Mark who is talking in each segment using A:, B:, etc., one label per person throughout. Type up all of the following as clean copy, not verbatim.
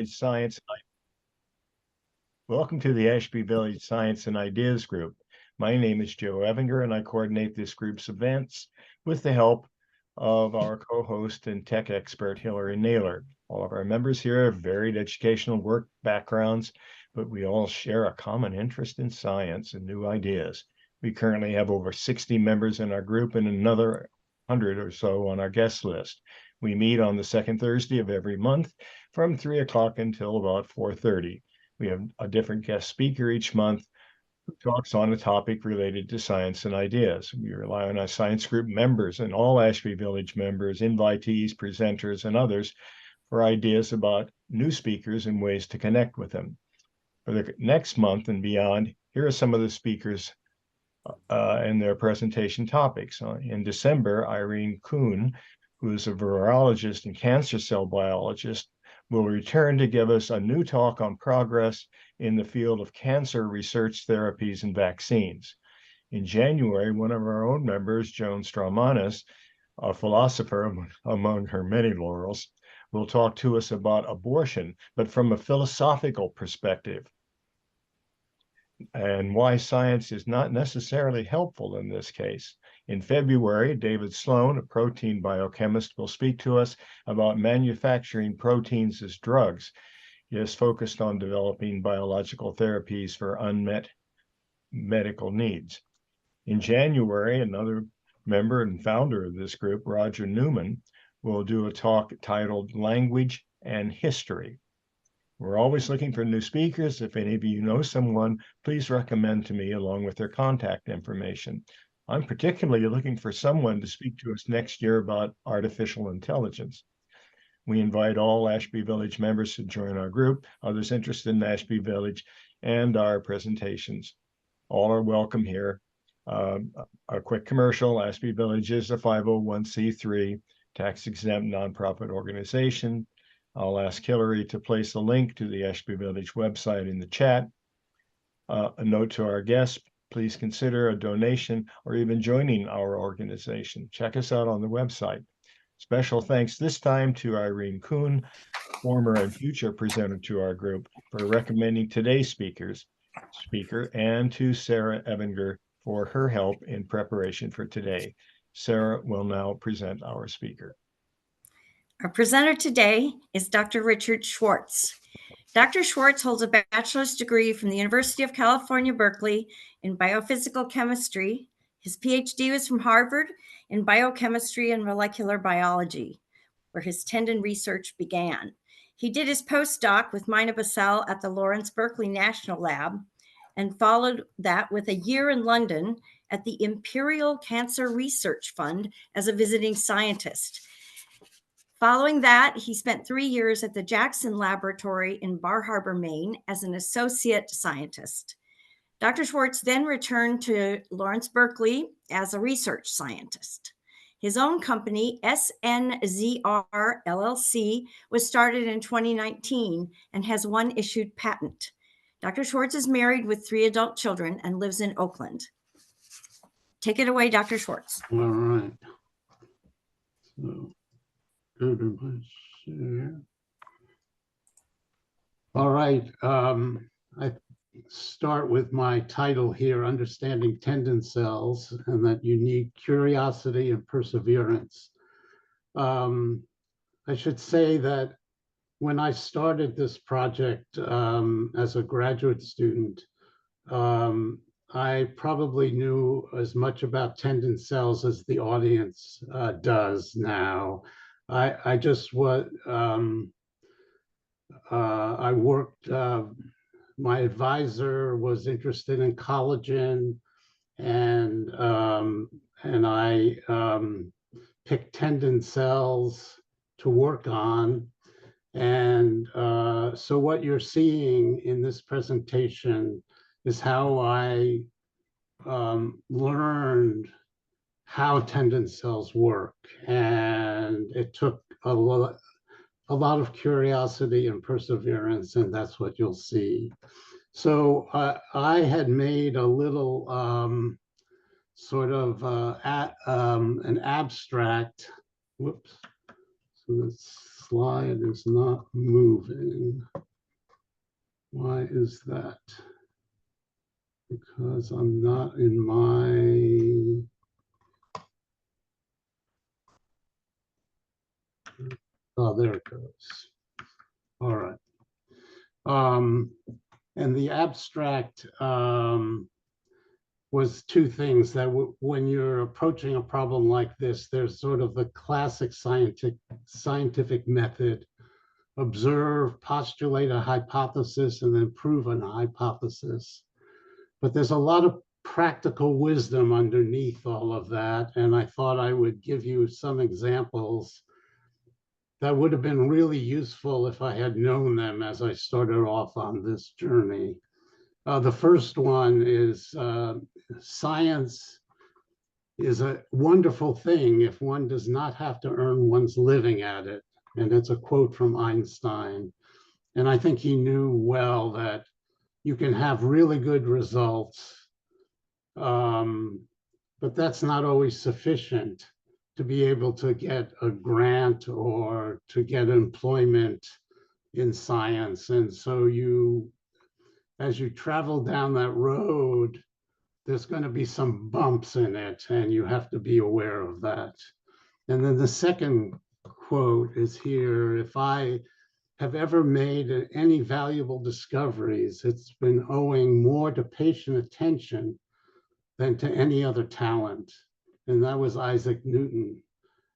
A: Science. Welcome to the Ashby Village Science and Ideas Group. My name is Joe Evinger, and I coordinate this group's events with the help of our co-host and tech expert, Hillary Naylor. All of our members here have varied educational work backgrounds, but we all share a common interest in science and new ideas. We currently have over 60 members in our group and another 100 or so on our guest list. We meet on the second Thursday of every month from 3 o'clock until about 4:30. We have a different guest speaker each month who talks on a topic related to science and ideas. We rely on our science group members and all Ashby Village members, invitees, presenters, and others for ideas about new speakers and ways to connect with them. For the next month and beyond, here are some of the speakers and their presentation topics. In December, Irene Kuhn, who is a virologist and cancer cell biologist, will return to give us a new talk on progress in the field of cancer research therapies and vaccines. In January, one of our own members, Joan Straumanis, a philosopher among her many laurels, will talk to us about abortion, but from a philosophical perspective, and why science is not necessarily helpful in this case. In February, David Sloan, a protein biochemist, will speak to us about manufacturing proteins as drugs. He is focused on developing biological therapies for unmet medical needs. In January, another member and founder of this group, Roger Newman, will do a talk titled Language and History. We're always looking for new speakers. If any of you know someone, please recommend to me along with their contact information. I'm particularly looking for someone to speak to us next year about artificial intelligence. We invite all Ashby Village members to join our group, others interested in Ashby Village, and our presentations. All are welcome here. A quick commercial: Ashby Village is a 501c3 tax-exempt nonprofit organization. I'll ask Hillary to place a link to the Ashby Village website in the chat. A note to our guests: please consider a donation or even joining our organization. Check us out on the website. Special thanks this time to Irene Kuhn, former and future presenter to our group, for recommending today's speaker, and to Sarah Evinger for her help in preparation for today. Sarah will now present our speaker.
B: Our presenter today is Dr. Richard Schwarz. Dr. Schwarz holds a bachelor's degree from the University of California, Berkeley in biophysical chemistry. His PhD was from Harvard in biochemistry and molecular biology, where his tendon research began. He did his postdoc with Mina Bassell at the Lawrence Berkeley National Lab and followed that with a year in London at the Imperial Cancer Research Fund as a visiting scientist. Following that, he spent 3 years at the Jackson Laboratory in Bar Harbor, Maine, as an associate scientist. Dr. Schwarz then returned to Lawrence Berkeley as a research scientist. His own company, SNZR LLC, was started in 2019 and has one issued patent. Dr. Schwarz is married with 3 adult children and lives in Oakland. Take it away, Dr. Schwarz.
C: All right. So, go to my share. All right. I start with my title here, Understanding Tendon Cells, and that you need curiosity and perseverance. I should say that when I started this project as a graduate student, I probably knew as much about tendon cells as the audience does now. I just was, I worked, my advisor was interested in collagen, and I picked tendon cells to work on. And so what you're seeing in this presentation is how I learned how tendon cells work. And it took a lot of curiosity and perseverance, and that's what you'll see. So I had made a little sort of an abstract. Whoops. So the slide is not moving. Why is that? Because I'm not in my... Oh, there it goes. All right. And the abstract was two things that when you're approaching a problem like this, there's sort of the classic scientific method: observe, postulate a hypothesis, and then prove an hypothesis. But there's a lot of practical wisdom underneath all of that. And I thought I would give you some examples that would have been really useful if I had known them as I started off on this journey. The first one is science is a wonderful thing if one does not have to earn one's living at it. And it's a quote from Einstein. And I think he knew well that you can have really good results, but that's not always sufficient to be able to get a grant or to get employment in science. And so as you travel down that road, there's going to be some bumps in it, and you have to be aware of that. And then the second quote is here: if I have ever made any valuable discoveries, it's been owing more to patient attention than to any other talent. And that was Isaac Newton.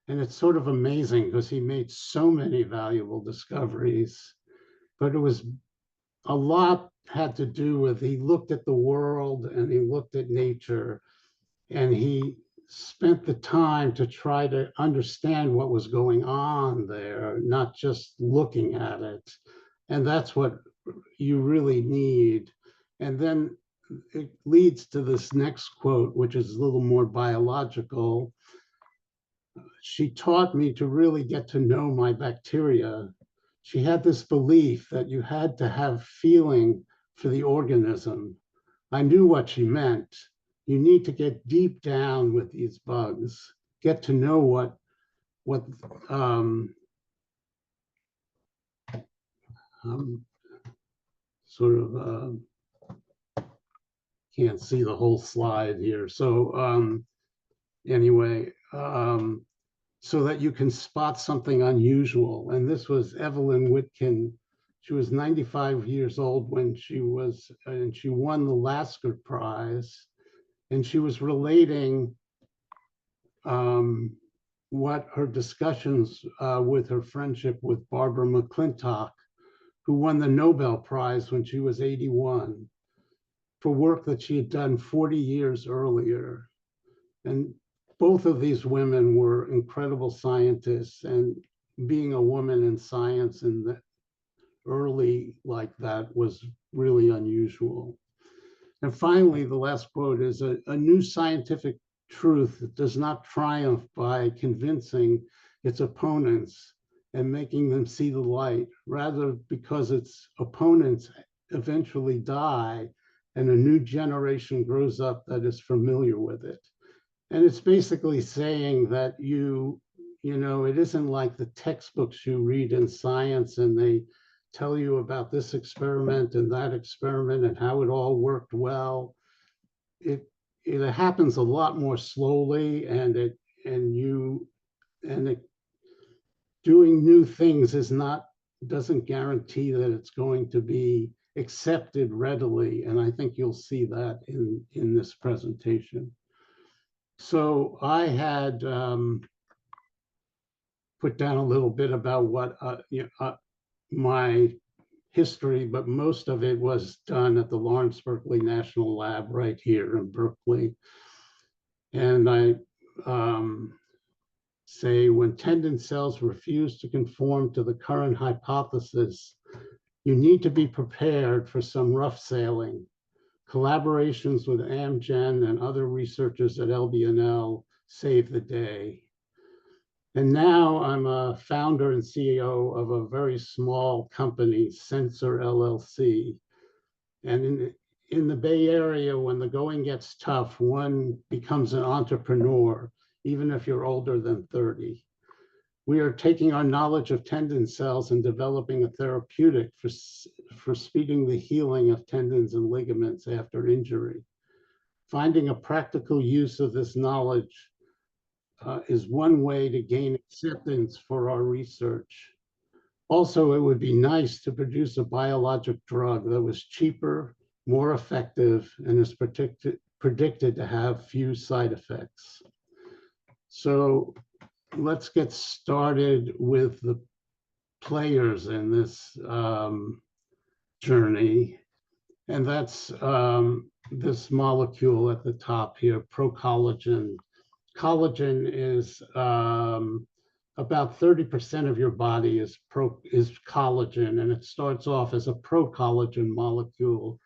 C: And it's sort of amazing because he made so many valuable discoveries, but it was a lot had to do with, he looked at the world and he looked at nature, and he spent the time to try to understand what was going on there, not just looking at it. And that's what you really need. And then it leads to this next quote, which is a little more biological. She taught me to really get to know my bacteria. She had this belief that you had to have feeling for the organism. I knew what she meant. You need to get deep down with these bugs, get to know what sort of can't see the whole slide here. So anyway, so that you can spot something unusual. And this was Evelyn Whitkin. She was 95 years old when she won the Lasker Prize. And she was relating what her discussions with her friendship with Barbara McClintock, who won the Nobel Prize when she was 81 for work that she had done 40 years earlier. And both of these women were incredible scientists, and being a woman in science in the early like that was really unusual. And finally, the last quote is a new scientific truth does not triumph by convincing its opponents and making them see the light, rather because its opponents eventually die and a new generation grows up that is familiar with it. And it's basically saying that you know, it isn't like the textbooks you read in science and they tell you about this experiment and that experiment and how it all worked well. It happens a lot more slowly, and doing new things doesn't guarantee that it's going to be accepted readily. And I think you'll see that in this presentation. So I had put down a little bit about what my history, but most of it was done at the Lawrence Berkeley National Lab right here in Berkeley. And I say, when tendon cells refuse to conform to the current hypothesis, you need to be prepared for some rough sailing. Collaborations with Amgen and other researchers at LBNL save the day. And now I'm a founder and CEO of a very small company, Sensor LLC. And in the Bay Area, when the going gets tough, one becomes an entrepreneur, even if you're older than 30. We are taking our knowledge of tendon cells and developing a therapeutic for speeding the healing of tendons and ligaments after injury. Finding a practical use of this knowledge is one way to gain acceptance for our research. Also, it would be nice to produce a biologic drug that was cheaper, more effective, and is predicted to have few side effects. So let's get started with the players in this journey. And that's this molecule at the top here, procollagen. Collagen is about 30% of your body is collagen, and it starts off as a procollagen molecule,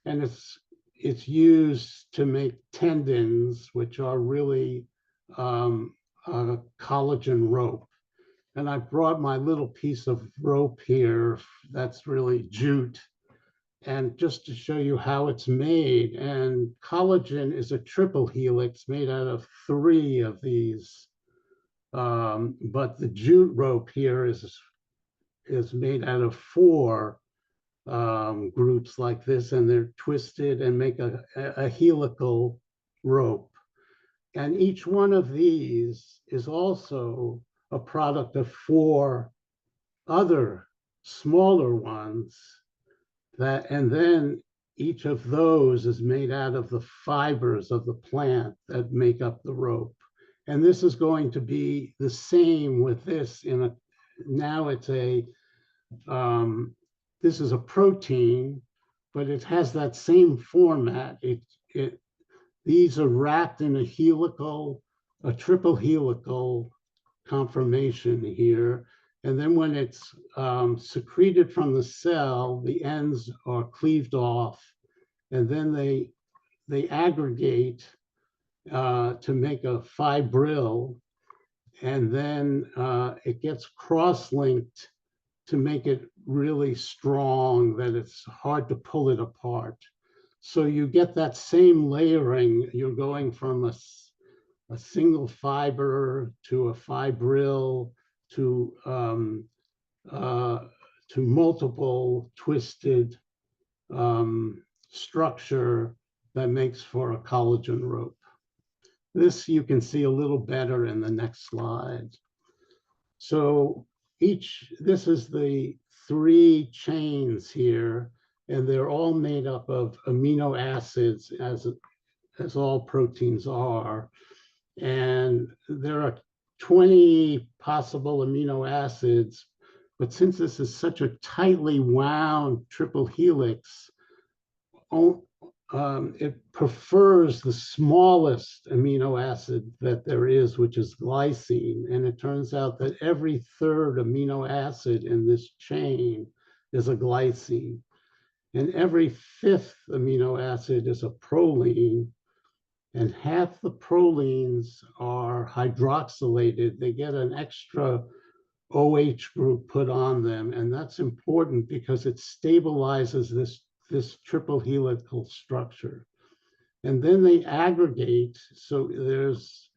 C: and it's used to make tendons, which are really a collagen rope. And I brought my little piece of rope here that's really jute, and just to show you how it's made. And collagen is a triple helix made out of 3 of these. But the jute rope here is made out of 4 groups like this, and they're twisted and make a helical rope. And each one of these is also a product of 4 other smaller ones, and then each of those is made out of the fibers of the plant that make up the rope. And this is going to be the same with this now it's this is a protein, but it has that same format. These are wrapped in a triple helical conformation here. And then when it's secreted from the cell, the ends are cleaved off, and then they aggregate to make a fibril, and then it gets cross-linked to make it really strong, that it's hard to pull it apart. So you get that same layering. You're going from a single fiber to a fibril to multiple twisted structure that makes for a collagen rope. This you can see a little better in the next slide. So this is the 3 chains here, and they're all made up of amino acids, as all proteins are. And there are 20 possible amino acids, but since this is such a tightly wound triple helix, it prefers the smallest amino acid that there is, which is glycine. And it turns out that every 3rd amino acid in this chain is a glycine. And every 5th amino acid is a proline. And half the prolines are hydroxylated. They get an extra OH group put on them. And that's important because it stabilizes this triple helical structure. And then they aggregate. So there's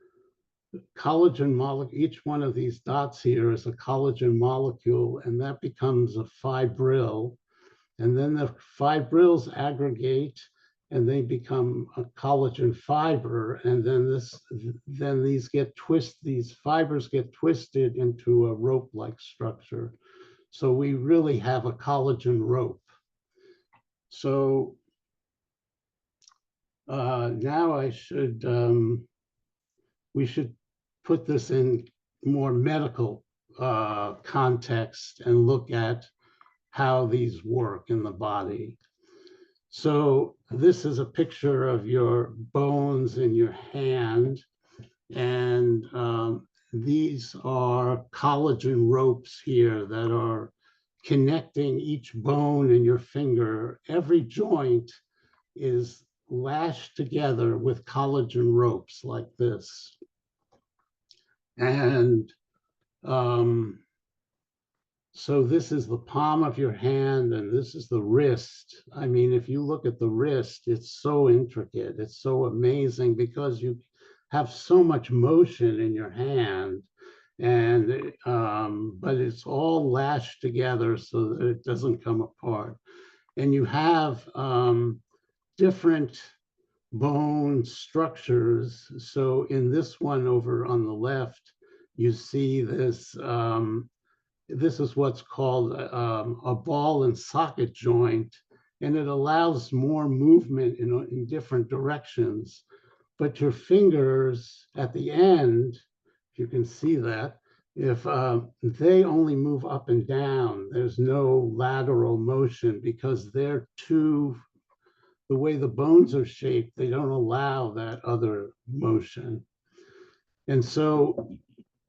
C: collagen molecule. Each one of these dots here is a collagen molecule, and that becomes a fibril. And then the fibrils aggregate, and they become a collagen fiber. And then these fibers get twisted into a rope-like structure. So we really have a collagen rope. So now we should put this in more medical context and look at how these work in the body. So this is a picture of your bones in your hand, and these are collagen ropes here that are connecting each bone in your finger. Every joint is lashed together with collagen ropes like this. And so this is the palm of your hand, and this is the wrist. I mean, if you look at the wrist, it's so intricate. It's so amazing because you have so much motion in your hand. And but it's all lashed together so that it doesn't come apart. And you have different bone structures. So in this one over on the left, you see this. This is what's called a ball and socket joint, and it allows more movement in different directions. But your fingers at the end, if you can see that, if they only move up and down, there's no lateral motion because they're too, the way the bones are shaped, they don't allow that other motion. And so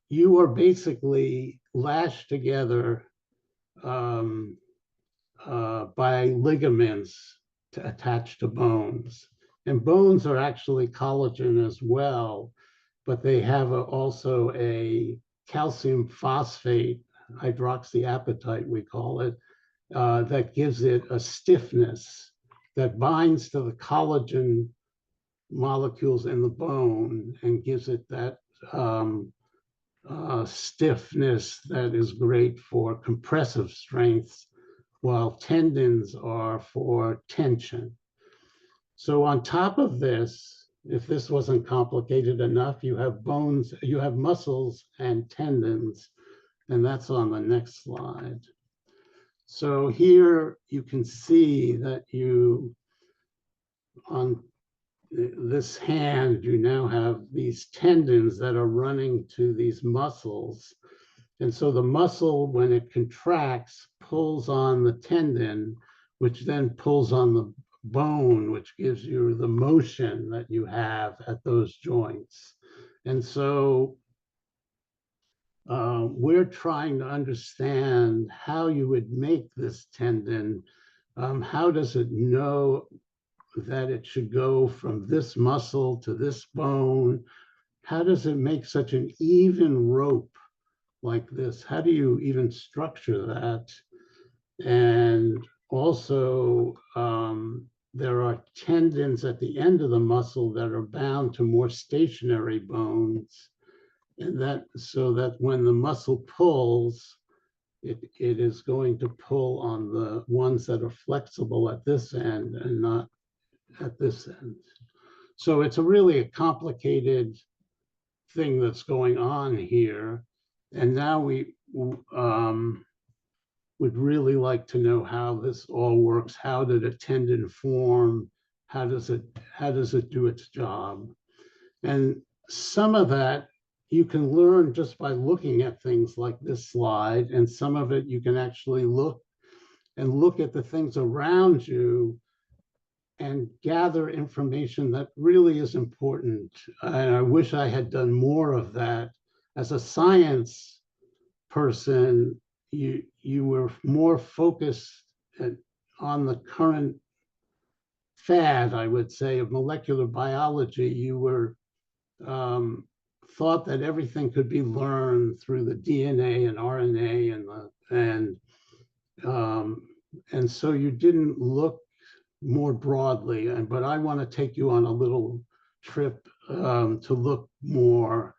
C: you are basically lashed together by ligaments to attach to bones. And bones are actually collagen as well, but they have also a calcium phosphate, hydroxyapatite, we call it, that gives it a stiffness that binds to the collagen molecules in the bone and gives it that stiffness that is great for compressive strength, while tendons are for tension. So on top of this, if this wasn't complicated enough, you have bones, you have muscles and tendons, and that's on the next slide. So here you can see that on this hand, you now have these tendons that are running to these muscles. And so the muscle, when it contracts, pulls on the tendon, which then pulls on the bone, which gives you the motion that you have at those joints. And so we're trying to understand how you would make this tendon. How does it know that it should go from this muscle to this bone? How does it make such an even rope like this? How do you even structure that? And also, there are tendons at the end of the muscle that are bound to more stationary bones. And that, so that when the muscle pulls, it is going to pull on the ones that are flexible at this end and not at this end. So it's really a complicated thing that's going on here. And now we would really like to know how this all works. How did a tendon form? How does it do its job? And some of that you can learn just by looking at things like this slide, and some of it you can actually look at the things around you and gather information that really is important. And I wish I had done more of that. As a science person, you were more focused on the current fad, I would say, of molecular biology. You were thought that everything could be learned through the DNA and RNA and so you didn't look more broadly. But I want to take you on a little trip to look more.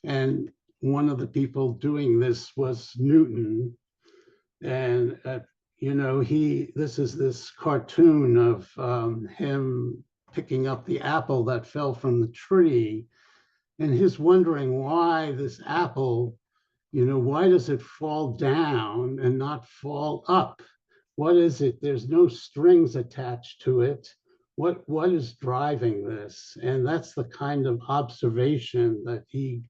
C: And one of the people doing this was Newton. And, you know, this is this cartoon of him picking up the apple that fell from the tree. And he's wondering why this apple, you know, why does it fall down and not fall up? What is it? There's no strings attached to it. What is driving this? And that's the kind of observation that he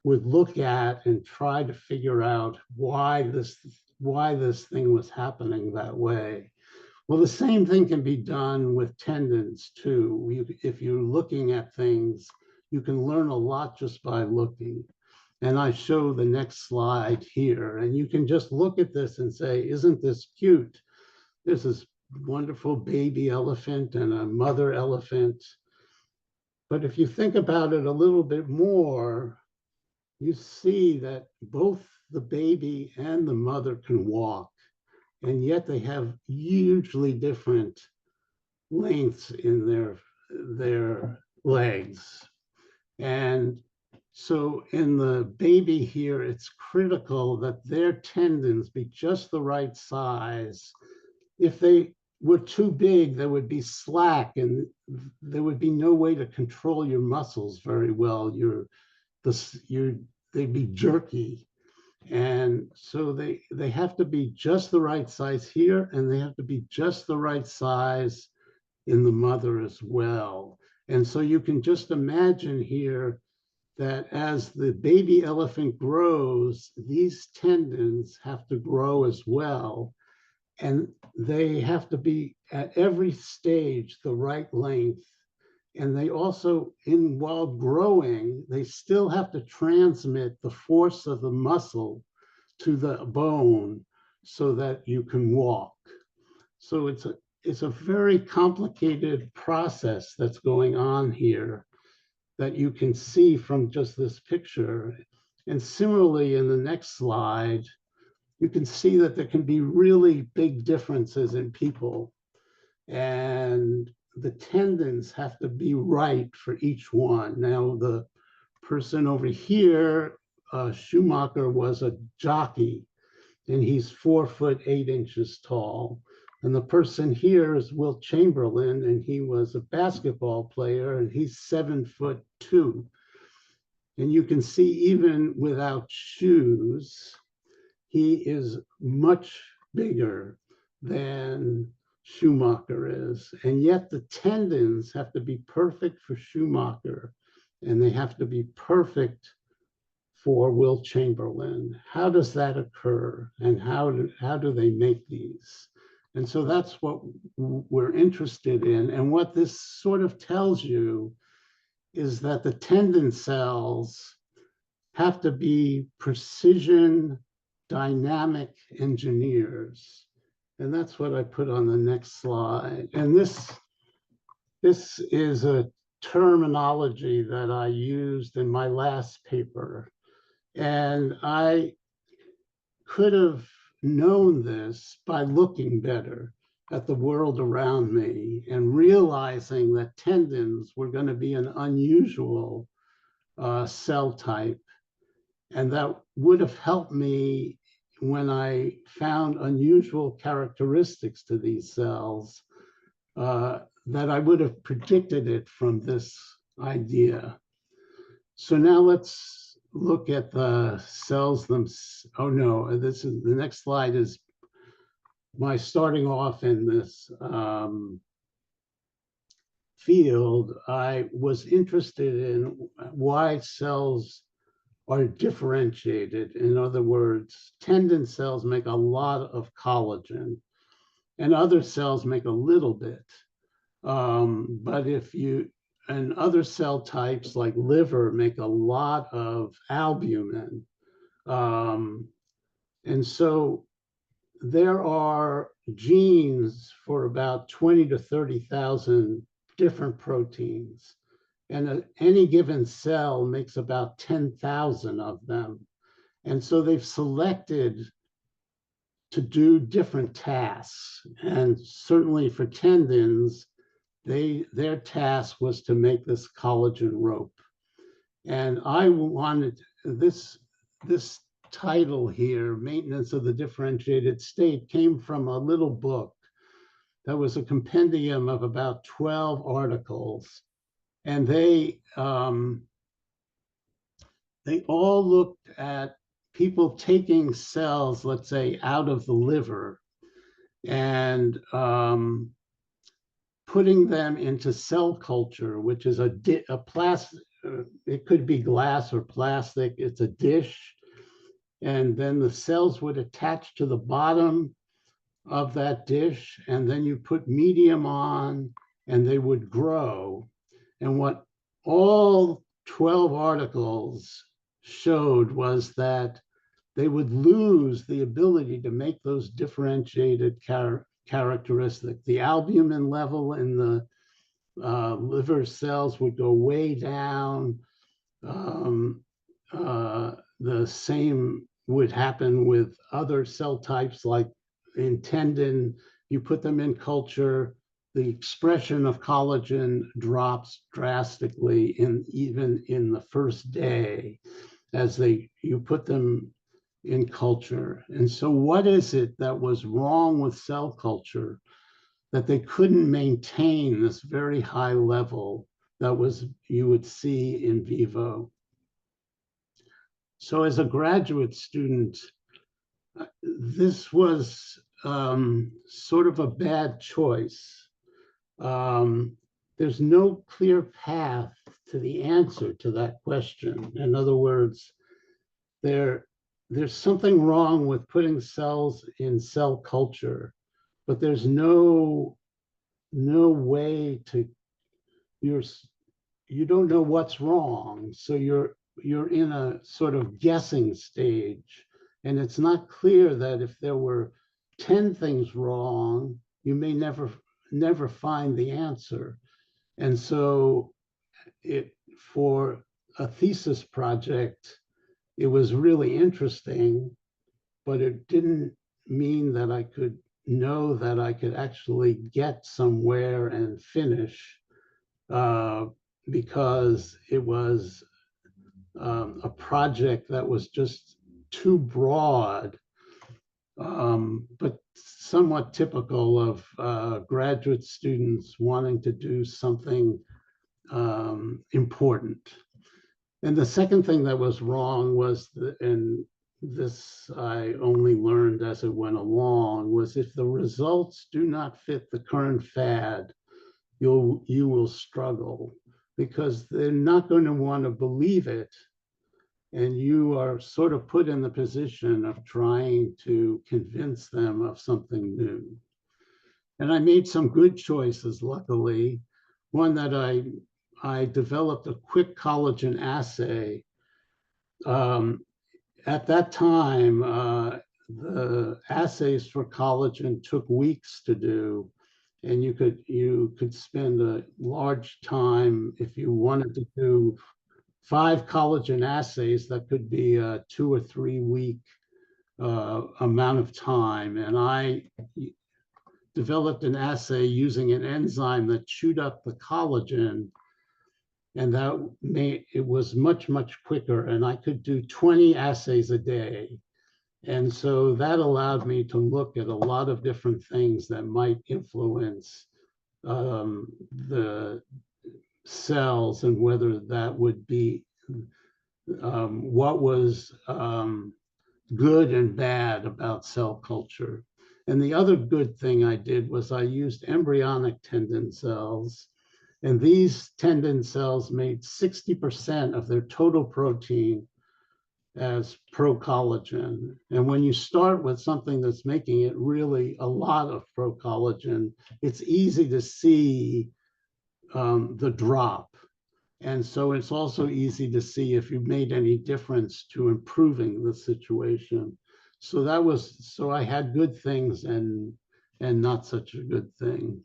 C: would look at and try to figure out why this thing was happening that way. Well, the same thing can be done with tendons too. If you're looking at things, you can learn a lot just by looking. And I show the next slide here, and you can just look at this and say, isn't this cute? This is wonderful baby elephant and a mother elephant. But if you think about it a little bit more, you see that both the baby and the mother can walk, and yet they have hugely different lengths in their legs. And So in the baby here, it's critical that their tendons be just the right size. If they were too big, they would be slack and there would be no way to control your muscles very well. They'd be jerky. And so they have to be just the right size here, and they have to be just the right size in the mother as well. And so you can just imagine here that as the baby elephant grows, these tendons have to grow as well. And they have to be at every stage the right length. And they also, while growing, they still have to transmit the force of the muscle to the bone so that you can walk. So it's a very complicated process that's going on here that you can see from just this picture. And similarly, in the next slide, you can see that there can be really big differences in people. And the tendons have to be right for each one. Now, the person over here, Schumacher, was a jockey, and he's 4'8" tall. And the person here is Wilt Chamberlain, and he was a basketball player, and he's 7'2". And you can see even without shoes, he is much bigger than Schumacher is. And yet the tendons have to be perfect for Schumacher, and they have to be perfect for Wilt Chamberlain. How does that occur? And how do they make these? And so that's what we're interested in. And what this sort of tells you is that the tendon cells have to be precision dynamic engineers. And that's what I put on the next slide. And this is a terminology that I used in my last paper. And I could have known this by looking better at the world around me and realizing that tendons were going to be an unusual cell type. And that would have helped me when I found unusual characteristics to these cells, that I would have predicted it from this idea. So now let's look at the cells themselves. Oh no, this is the next slide is my starting off in this field. I was interested in why cells are differentiated. In other words, tendon cells make a lot of collagen and other cells make a little bit. But and other cell types like liver make a lot of albumin. And so there are genes for about 20 to 30,000 different proteins. And any given cell makes about 10,000 of them. And so they've selected to do different tasks. And certainly for tendons, their task was to make this collagen rope. And I wanted this title here, Maintenance of the Differentiated State, came from a little book that was a compendium of about 12 articles. And they all looked at people taking cells, let's say, out of the liver and putting them into cell culture, which is a plastic, it could be glass or plastic, it's a dish. And then the cells would attach to the bottom of that dish, and then you put medium on, and they would grow. And what all 12 articles showed was that they would lose the ability to make those differentiated characteristics. The albumin level in the liver cells would go way down. The same would happen with other cell types, like in tendon. You put them in culture, the expression of collagen drops drastically even in the first day as you put them in culture. And so what is it that was wrong with cell culture that they couldn't maintain this very high level that you would see in vivo? So as a graduate student, this was sort of a bad choice. There's no clear path to the answer to that question. In other words, there's something wrong with putting cells in cell culture, but there's no way to, you don't know what's wrong. So you're in a sort of guessing stage. And it's not clear that if there were 10 things wrong, you may never find the answer. And so for a thesis project, it was really interesting, but it didn't mean that I could know that I could actually get somewhere and finish, because it was a project that was just too broad, but somewhat typical of graduate students wanting to do something important. And the second thing that was wrong was, and this I only learned as it went along, was if the results do not fit the current fad, you will struggle, because they're not going to want to believe it. And you are sort of put in the position of trying to convince them of something new. And I made some good choices, luckily. One that I developed a quick collagen assay. At that time, the assays for collagen took weeks to do, and you could spend a large time if you wanted to do 5 collagen assays. That could be a 2 or 3 week amount of time. And I developed an assay using an enzyme that chewed up the collagen, and it was much quicker, and I could do 20 assays a day. And so that allowed me to look at a lot of different things that might influence the cells, and whether that would be what was good and bad about cell culture. And the other good thing I did was I used embryonic tendon cells. And these tendon cells made 60% of their total protein as procollagen. And when you start with something that's making it really a lot of procollagen, it's easy to see the drop. And so it's also easy to see if you've made any difference to improving the situation. So I had good things and not such a good thing.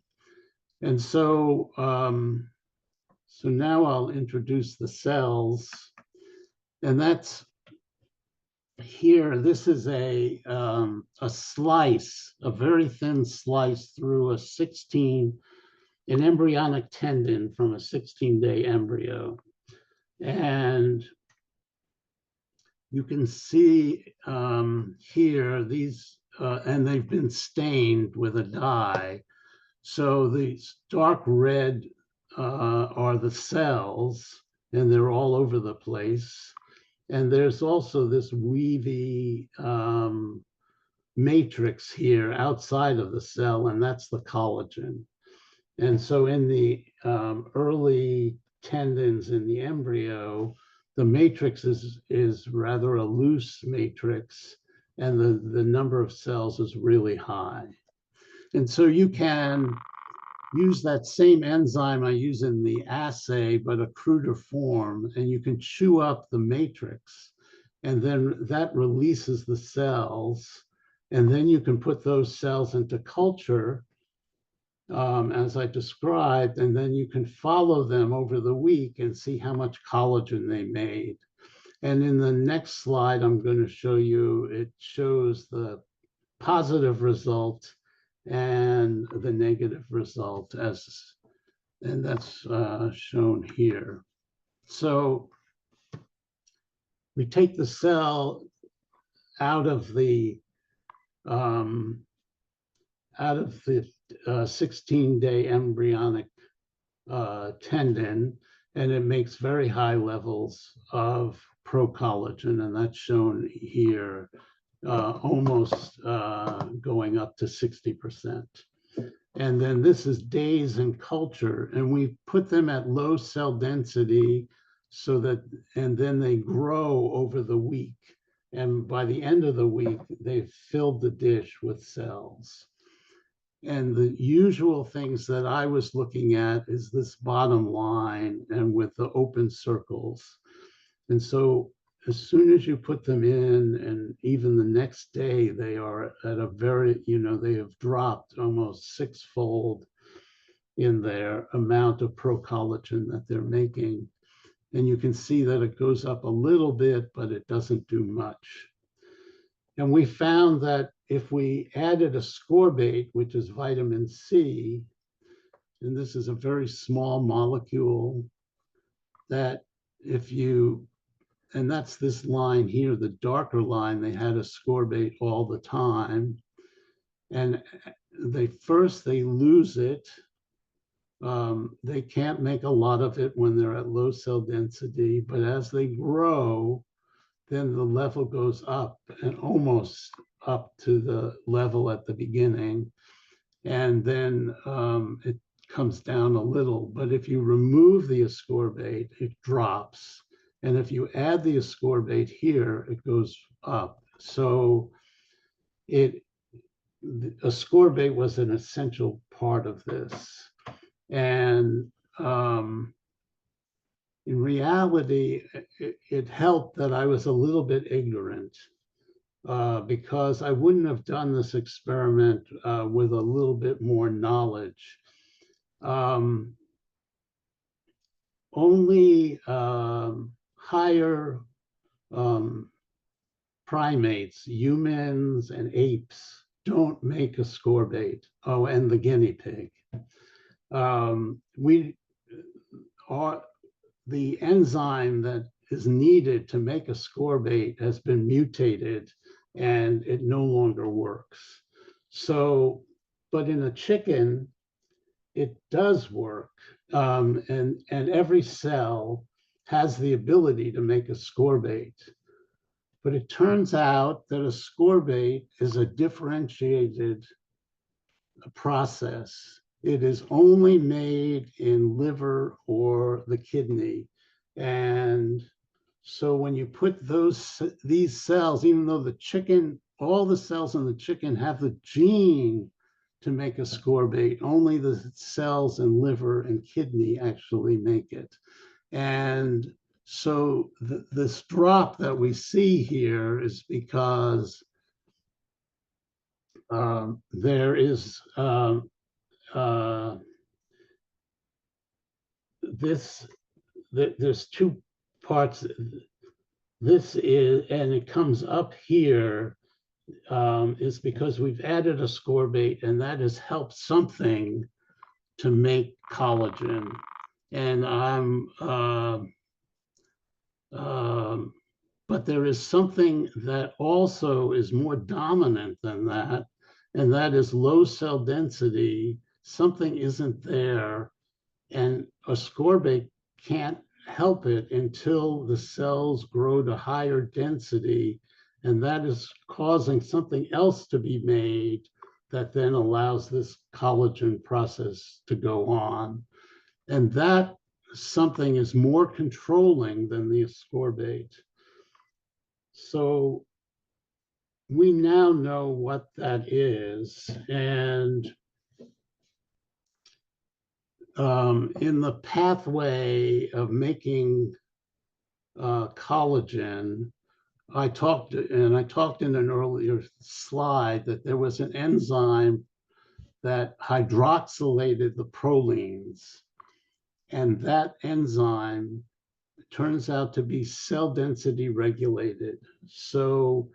C: And so, so now I'll introduce the cells. And that's here. This is a slice, a very thin slice through an embryonic tendon from a 16-day embryo. And you can see here these, and they've been stained with a dye. So these dark red are the cells, and they're all over the place. And there's also this weavy matrix here outside of the cell, and that's the collagen. And so in the early tendons in the embryo, the matrix is rather a loose matrix, and the number of cells is really high. And so you can use that same enzyme I use in the assay, but a cruder form, and you can chew up the matrix, and then that releases the cells, and then you can put those cells into culture, as I described, and then you can follow them over the week and see how much collagen they made. And in the next slide, I'm going to show you, it shows the positive result and the negative result, and that's shown here. So we take the cell out of the 16-day embryonic tendon, and it makes very high levels of procollagen, and that's shown here, almost going up to 60%. And then this is days in culture, and we put them at low cell density so that, and then they grow over the week. And by the end of the week, they've filled the dish with cells. And the usual things that I was looking at is this bottom line and with the open circles. And so as soon as you put them in, and even the next day, they are at a very, they have dropped almost sixfold in their amount of procollagen that they're making. And you can see that it goes up a little bit, but it doesn't do much. And we found that if we added ascorbate, which is vitamin C, and this is a very small molecule, that if you, and that's this line here, the darker line, they had ascorbate all the time. And they lose it. They can't make a lot of it when they're at low cell density, but as they grow, then the level goes up and almost up to the level at the beginning. And then it comes down a little, but if you remove the ascorbate, it drops. And if you add the ascorbate here, it goes up. So ascorbate was an essential part of this. And in reality, it helped that I was a little bit ignorant, because I wouldn't have done this experiment with a little bit more knowledge. Only higher primates, humans and apes, don't make ascorbate. Oh, and the guinea pig. The enzyme that is needed to make ascorbate has been mutated and it no longer works. So, but in a chicken, it does work. And every cell has the ability to make ascorbate. But it turns out that ascorbate is a differentiated process. It is only made in liver or the kidney. And so when you put these cells, even though the chicken, all the cells in the chicken have the gene to make ascorbate, only the cells in liver and kidney actually make it. And so this drop that we see here is because there is there's two parts. This is, and it comes up here, is because we've added ascorbate, and that has helped something to make collagen. And but there is something that also is more dominant than that, and that is low cell density. Something isn't there, and ascorbate can't help it until the cells grow to higher density, and that is causing something else to be made that then allows this collagen process to go on. And that something is more controlling than the ascorbate. So we now know what that is. And in the pathway of making collagen, I talked in an earlier slide that there was an enzyme that hydroxylated the prolines. And that enzyme turns out to be cell density regulated. So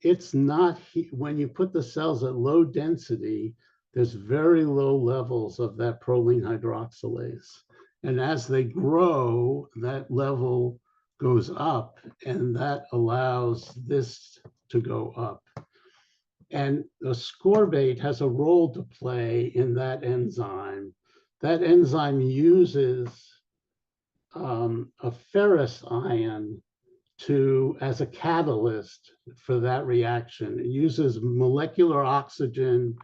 C: it's not, when you put the cells at low density, there's very low levels of that proline hydroxylase. And as they grow, that level goes up, and that allows this to go up. And the ascorbate has a role to play in that enzyme. That enzyme uses a ferrous ion as a catalyst for that reaction. It uses molecular oxygen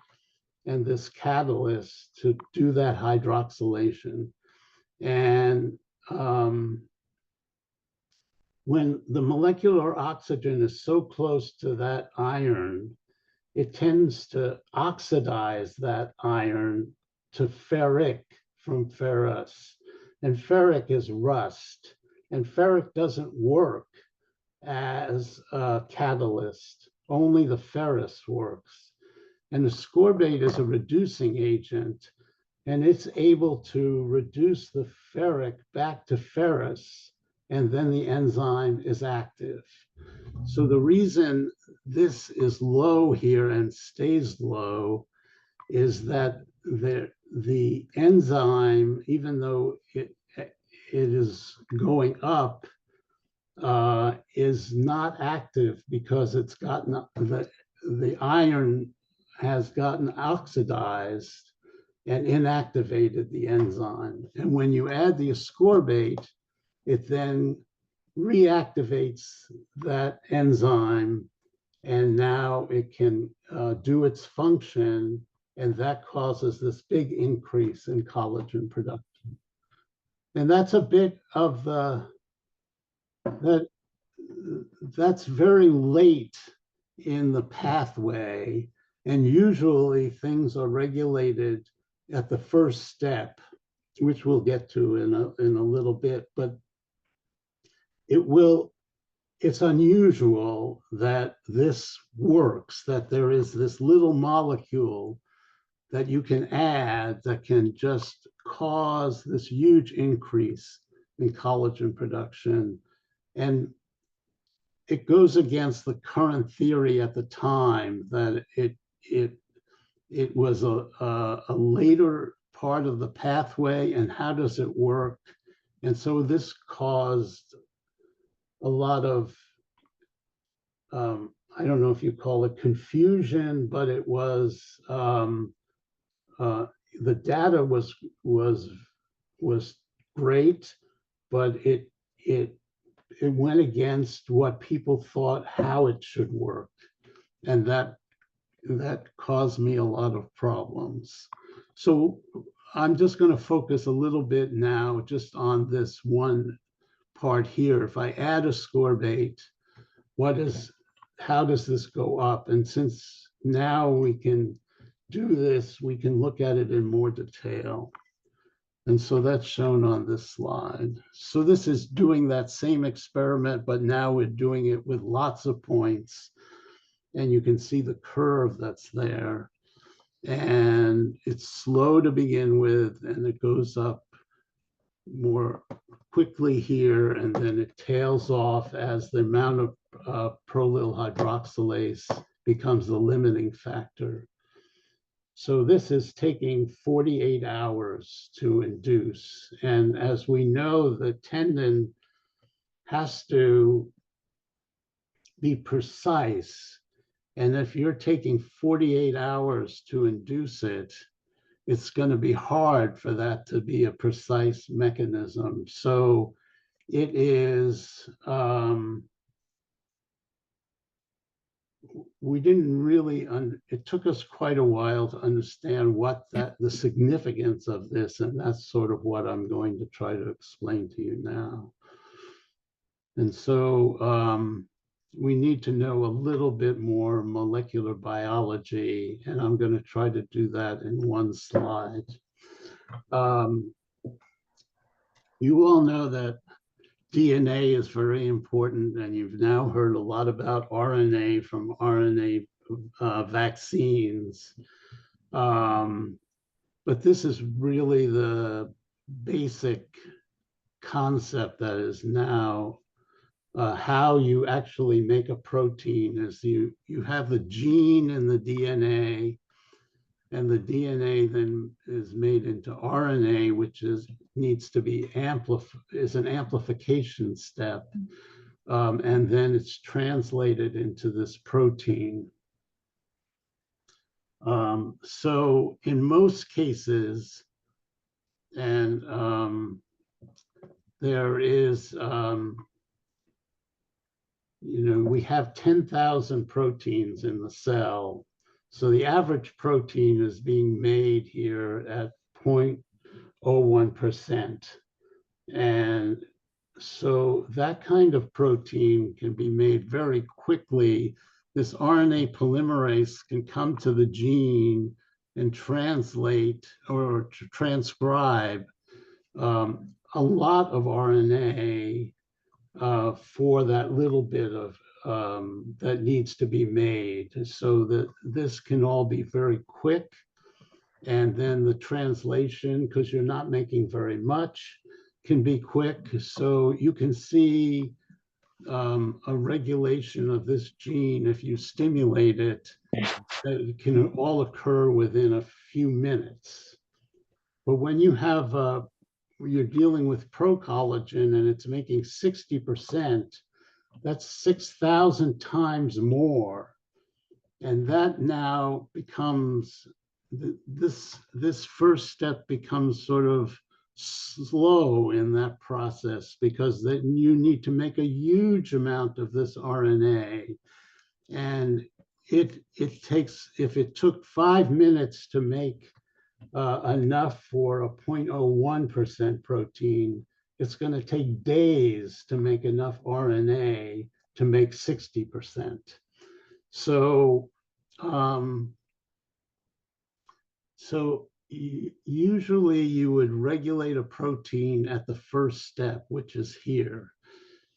C: and this catalyst to do that hydroxylation. And when the molecular oxygen is so close to that iron, it tends to oxidize that iron to ferric from ferrous. And ferric is rust. And ferric doesn't work as a catalyst. Only the ferrous works. And the ascorbate is a reducing agent, and it's able to reduce the ferric back to ferrous, and then the enzyme is active. So the reason this is low here and stays low is that the enzyme, even though it is going up, is not active because it's gotten the iron has gotten oxidized and inactivated the enzyme. And when you add the ascorbate, it then reactivates that enzyme, and now it can do its function, and that causes this big increase in collagen production. And that's a bit of that's very late in the pathway, and usually things are regulated at the first step, which we'll get to in a little bit, but it's unusual that this works, that there is this little molecule that you can add that can just cause this huge increase in collagen production. And it goes against the current theory at the time that it was a later part of the pathway, and how does it work? And so this caused a lot of, I don't know if you call it confusion, but it was, the data was great, but it went against what people thought how it should work. And that caused me a lot of problems. So I'm just going to focus a little bit now just on this one part here. If I add ascorbate, how does this go up? And since now we can do this, we can look at it in more detail. And so that's shown on this slide. So this is doing that same experiment, but now we're doing it with lots of points. And you can see the curve that's there. And it's slow to begin with, and it goes up more quickly here, and then it tails off as the amount of prolyl hydroxylase becomes the limiting factor. So this is taking 48 hours to induce. And as we know, the tendon has to be precise. And if you're taking 48 hours to induce it, it's going to be hard for that to be a precise mechanism. So it is, we didn't really, it took us quite a while to understand the significance of this, and that's sort of what I'm going to try to explain to you now. And so we need to know a little bit more molecular biology, and I'm going to try to do that in one slide. You all know that DNA is very important, and you've now heard a lot about RNA from RNA vaccines. But this is really the basic concept that is now how you actually make a protein. Is you have the gene in the DNA, and the DNA then is made into RNA, which needs to be is an amplification step. And then it's translated into this protein. So in most cases, and there is, we have 10,000 proteins in the cell. So the average protein is being made here at 0.01%. And so that kind of protein can be made very quickly. This RNA polymerase can come to the gene and translate or to transcribe a lot of RNA for that little bit of that needs to be made, so that this can all be very quick. And then the translation, because you're not making very much, can be quick. So you can see a regulation of this gene, if you stimulate it, it can all occur within a few minutes. But when you have you're dealing with procollagen and it's making 60%, that's 6,000 times more. And that now becomes, this first step becomes sort of slow in that process, because then you need to make a huge amount of this RNA. And it takes, if it took 5 minutes to make enough for a 0.01% protein, it's going to take days to make enough RNA to make 60%. So, usually you would regulate a protein at the first step, which is here.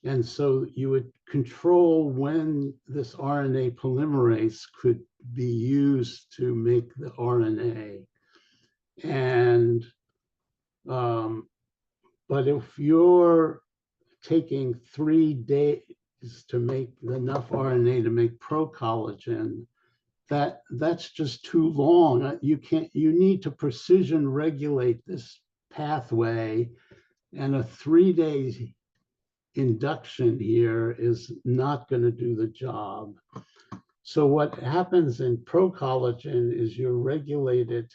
C: And so you would control when this RNA polymerase could be used to make the RNA. And, but if you're taking 3 days to make enough RNA to make procollagen, that's just too long. You need to precision regulate this pathway, and a 3-day induction here is not going to do the job. So what happens in procollagen is you're regulated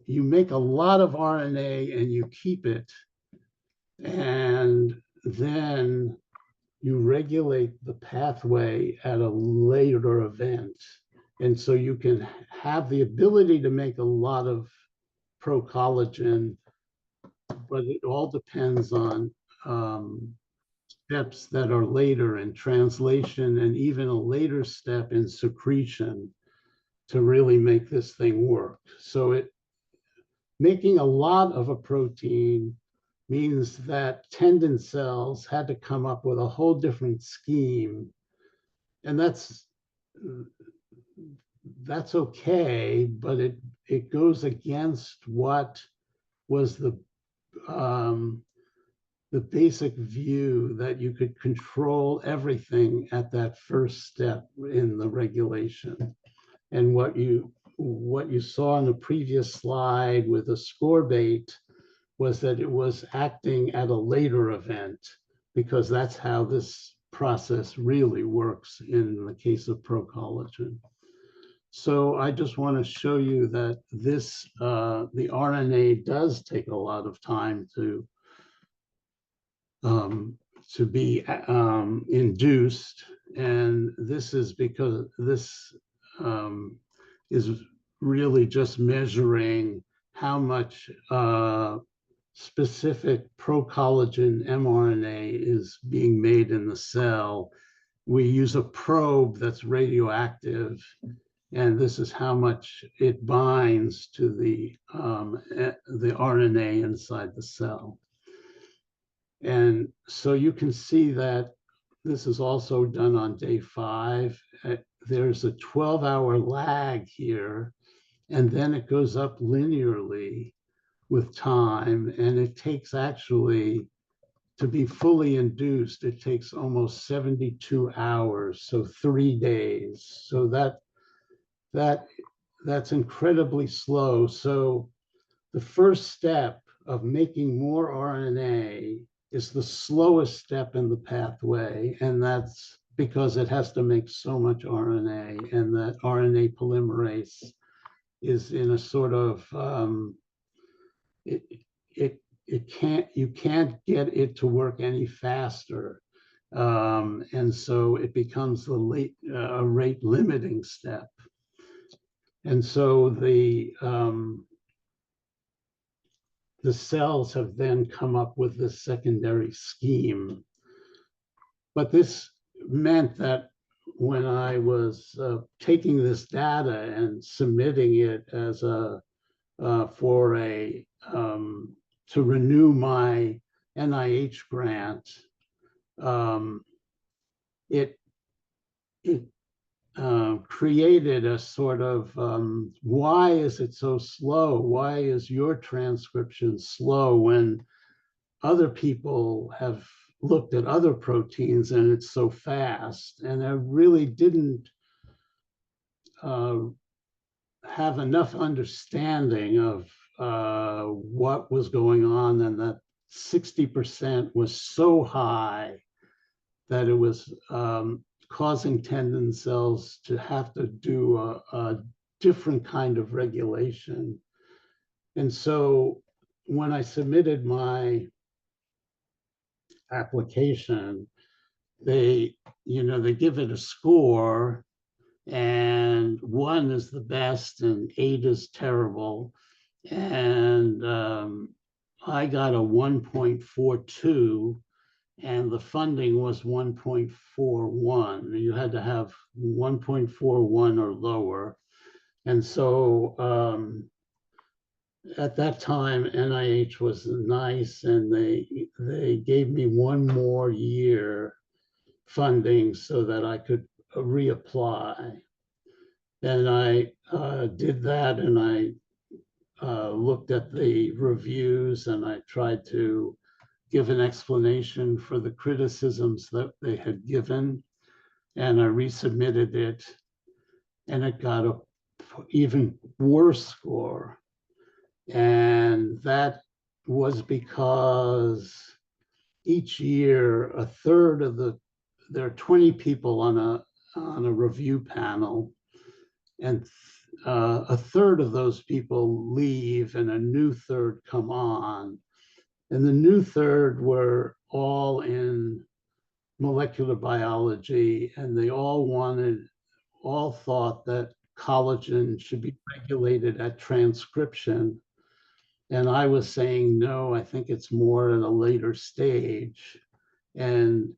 C: you make a lot of RNA and you keep it, and then you regulate the pathway at a later event. And so you can have the ability to make a lot of procollagen, but it all depends on steps that are later in translation, and even a later step in secretion to really make this thing work. So making a lot of a protein means that tendon cells had to come up with a whole different scheme. And that's okay, but it goes against what was the basic view that you could control everything at that first step in the regulation. And what you saw in the previous slide with the scorbate was that it was acting at a later event, because that's how this process really works in the case of procollagen. So I just want to show you that this, the RNA does take a lot of time to be induced. And this is because this is really just measuring how much specific procollagen mRNA is being made in the cell. We use a probe that's radioactive, and this is how much it binds to the RNA inside the cell. And so you can see that this is also done on day 5. There's a 12-hour lag here, and then it goes up linearly with time. And it takes, actually, to be fully induced, it takes almost 72 hours, so 3 days. So that's incredibly slow. So the first step of making more RNA is the slowest step in the pathway, and that's because it has to make so much RNA, and that RNA polymerase is in a sort of you can't get it to work any faster, and so it becomes a rate limiting step, and so the cells have then come up with this secondary scheme. But this meant that when I was taking this data and submitting it as to renew my NIH grant, it created a sort of why is it so slow? Why is your transcription slow when other people have looked at other proteins and it's so fast? And I really didn't have enough understanding of what was going on, and that 60% was so high that it was causing tendon cells to have to do a different kind of regulation. And so when I submitted my application, they give it a score, and 1 is the best and 8 is terrible. And I got a 1.42, and the funding was 1.41. You had to have 1.41 or lower. And so at that time, NIH was nice, and they gave me 1 more year funding so that I could reapply. And I did that, and I looked at the reviews, and I tried to give an explanation for the criticisms that they had given, and I resubmitted it, and it got an even worse score. And that was because each year, there are 20 people on a review panel, and a third of those people leave and a new third come on. And the new third were all in molecular biology, and they all thought that collagen should be regulated at transcription. And I was saying, no, I think it's more at a later stage. And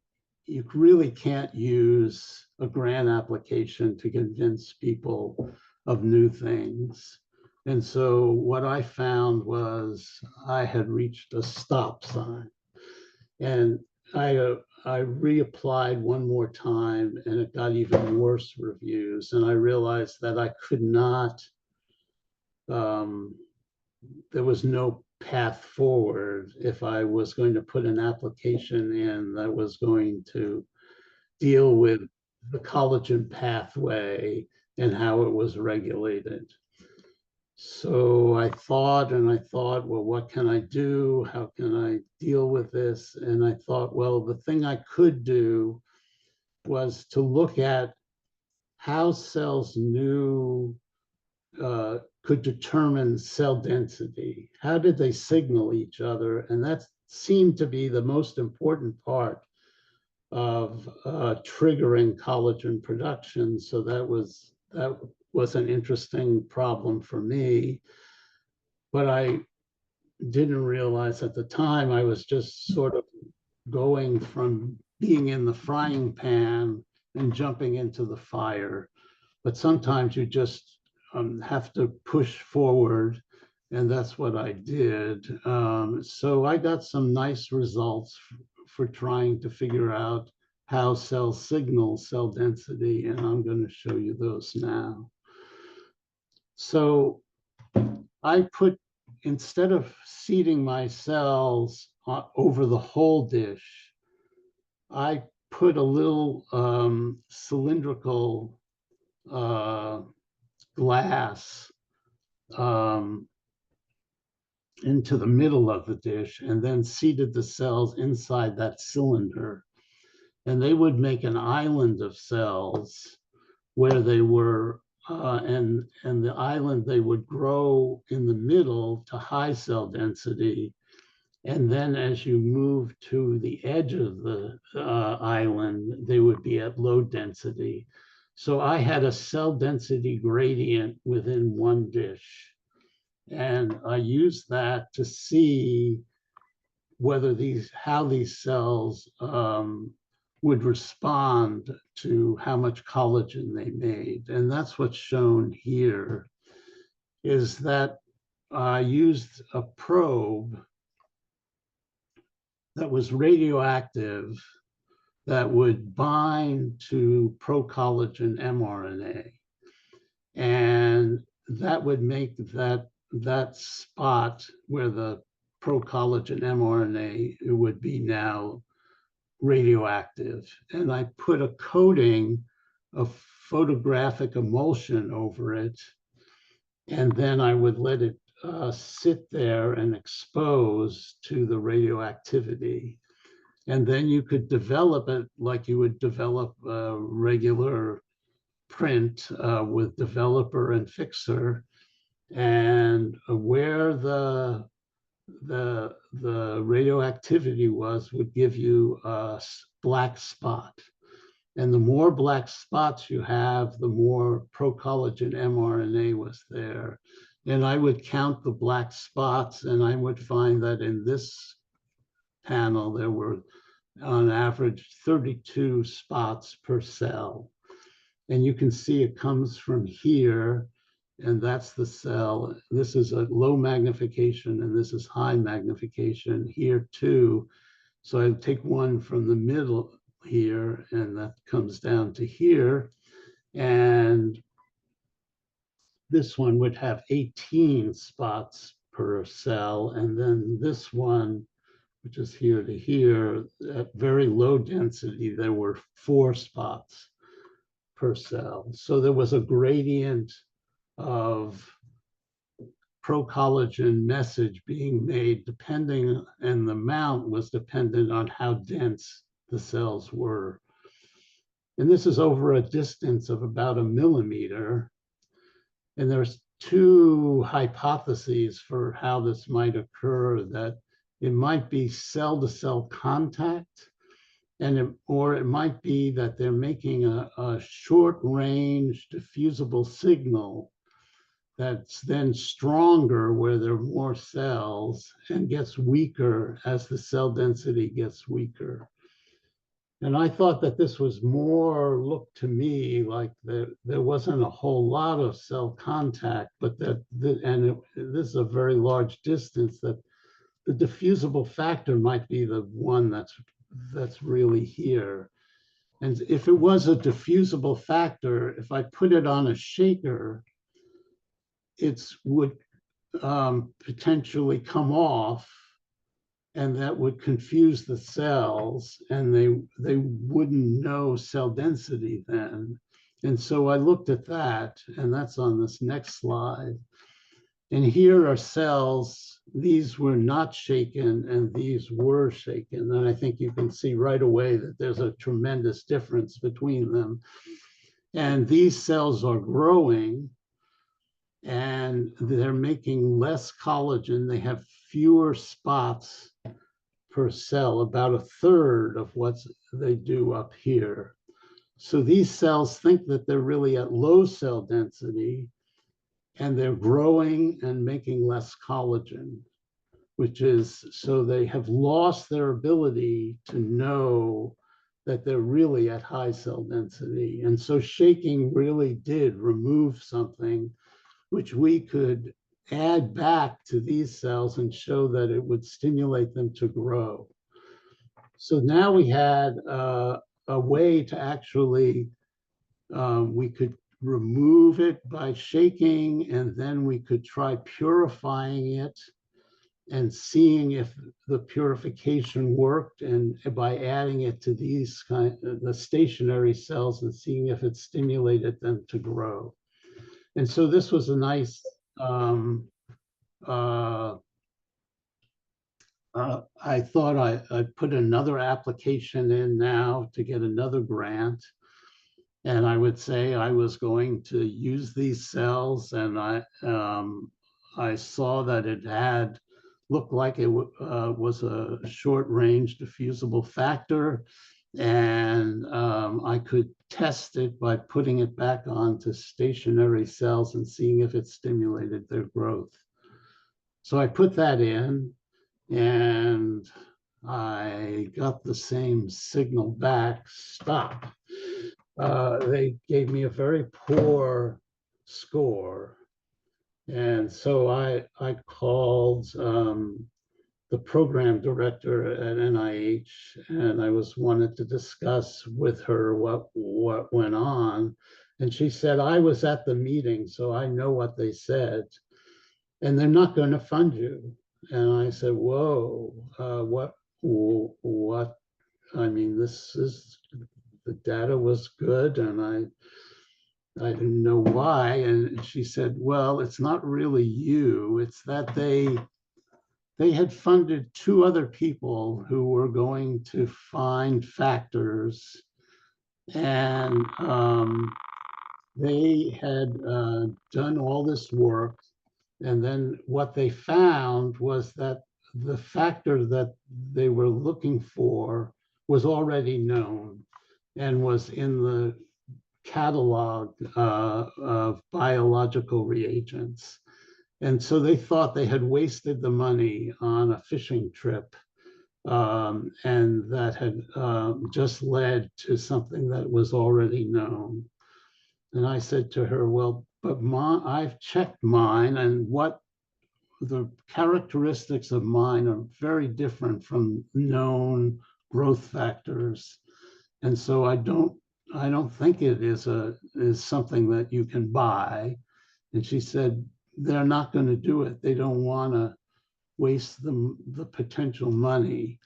C: you really can't use a grant application to convince people of new things. And so what I found was I had reached a stop sign. And I reapplied 1 more time, and it got even worse reviews. And I realized that I could not, there was no path forward if I was going to put an application in that was going to deal with the collagen pathway and how it was regulated. So I thought, well, what can I do? How can I deal with this? And I thought, well, the thing I could do was to look at how cells could determine cell density. How did they signal each other? And that seemed to be the most important part of triggering collagen production. So that was an interesting problem for me. But I didn't realize at the time I was just sort of going from being in the frying pan and jumping into the fire. But sometimes you just have to push forward, and that's what I did. So I got some nice results for trying to figure out how cells signal cell density, and I'm going to show you those now. So I instead of seeding my cells over the whole dish, I put a little cylindrical glass into the middle of the dish and then seated the cells inside that cylinder. And they would make an island of cells where they were, and the island, they would grow in the middle to high cell density. And then as you move to the edge of the island, they would be at low density. So I had a cell density gradient within one dish. And I used that to see whether how these cells would respond to how much collagen they made. And that's what's shown here, is that I used a probe that was radioactive that would bind to pro-collagen mRNA. And that would make that spot where the pro-collagen mRNA would be now radioactive. And I put a coating of photographic emulsion over it. And then I would let it sit there and expose to the radioactivity. And then you could develop it like you would develop a regular print with developer and fixer. And where the radioactivity would give you a black spot. And the more black spots you have, the more pro-collagen mRNA was there. And I would count the black spots, and I would find that in this panel, there were on average 32 spots per cell. And you can see it comes from here, and that's the cell. This is a low magnification, and this is high magnification here too. So I take one from the middle here, and that comes down to here. And this one would have 18 spots per cell. And then this one, which is here to here, at very low density, there were 4 spots per cell. So there was a gradient of pro-collagen message being made depending, and the amount was dependent on how dense the cells were. And this is over a distance of about 1 millimeter. And there's 2 hypotheses for how this might occur, that it might be cell-to-cell contact, or it might be that they're making a short-range diffusible signal that's then stronger where there are more cells and gets weaker as the cell density gets weaker. And I thought that this was more, looked to me like there wasn't a whole lot of cell contact, but this is a very large distance, that the diffusible factor might be the one that's really here. And if it was a diffusible factor, if I put it on a shaker, it would potentially come off, and that would confuse the cells, and they wouldn't know cell density then. And so I looked at that, and that's on this next slide. And here are cells. These were not shaken, and these were shaken. And I think you can see right away that there's a tremendous difference between them. And these cells are growing, and they're making less collagen. They have fewer spots per cell, about 1/3 of what they do up here. So these cells think that they're really at low cell density, and they're growing and making less collagen, so they have lost their ability to know that they're really at high cell density. And so shaking really did remove something which we could add back to these cells and show that it would stimulate them to grow. So now we had a way to actually, we could remove it by shaking, and then we could try purifying it and seeing if the purification worked, and by adding it to these the stationary cells and seeing if it stimulated them to grow. And so this was a nice, I thought I'd put another application in now to get another grant. And I would say I was going to use these cells, and I saw that it had looked like it was a short-range diffusible factor, and I could test it by putting it back onto stationary cells and seeing if it stimulated their growth. So I put that in, and I got the same signal back, stop. They gave me a very poor score. And so I called the program director at NIH, and I wanted to discuss with her what went on. And she said, I was at the meeting, so I know what they said, and they're not going to fund you. And I said, whoa, what? I mean, the data was good, and I didn't know why. And she said, well, it's not really you, it's that they had funded 2 other people who were going to find factors, and they had done all this work. And then what they found was that the factor that they were looking for was already known and was in the catalog of biological reagents. And so they thought they had wasted the money on a fishing trip, and that had just led to something that was already known. And I said to her, well, but I've checked mine, and what the characteristics of mine are very different from known growth factors. And so I don't think it is something that you can buy. And she said, they're not going to do it. They don't want to waste the potential money.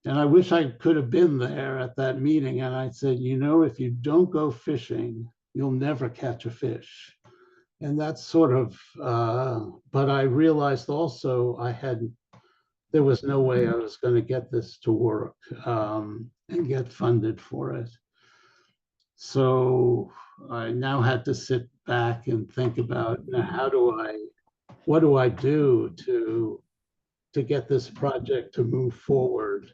C: And I wish I could have been there at that meeting. And I said, if you don't go fishing, you'll never catch a fish. And that's sort of, but I realized also there was no way I was going to get this to work and get funded for it. So I now had to sit back and think about, what do I do to get this project to move forward?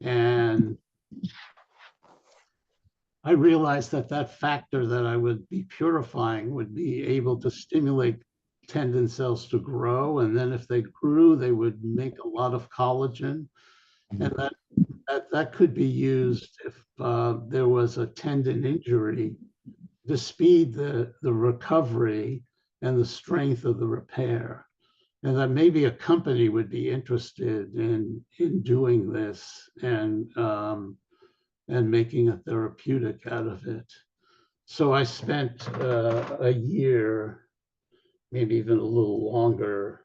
C: And I realized that factor that I would be purifying would be able to stimulate tendon cells to grow. And then if they grew, they would make a lot of collagen. And that could be used if there was a tendon injury to speed the recovery and the strength of the repair. And that maybe a company would be interested in doing this and making a therapeutic out of it. So I spent a year, maybe even a little longer,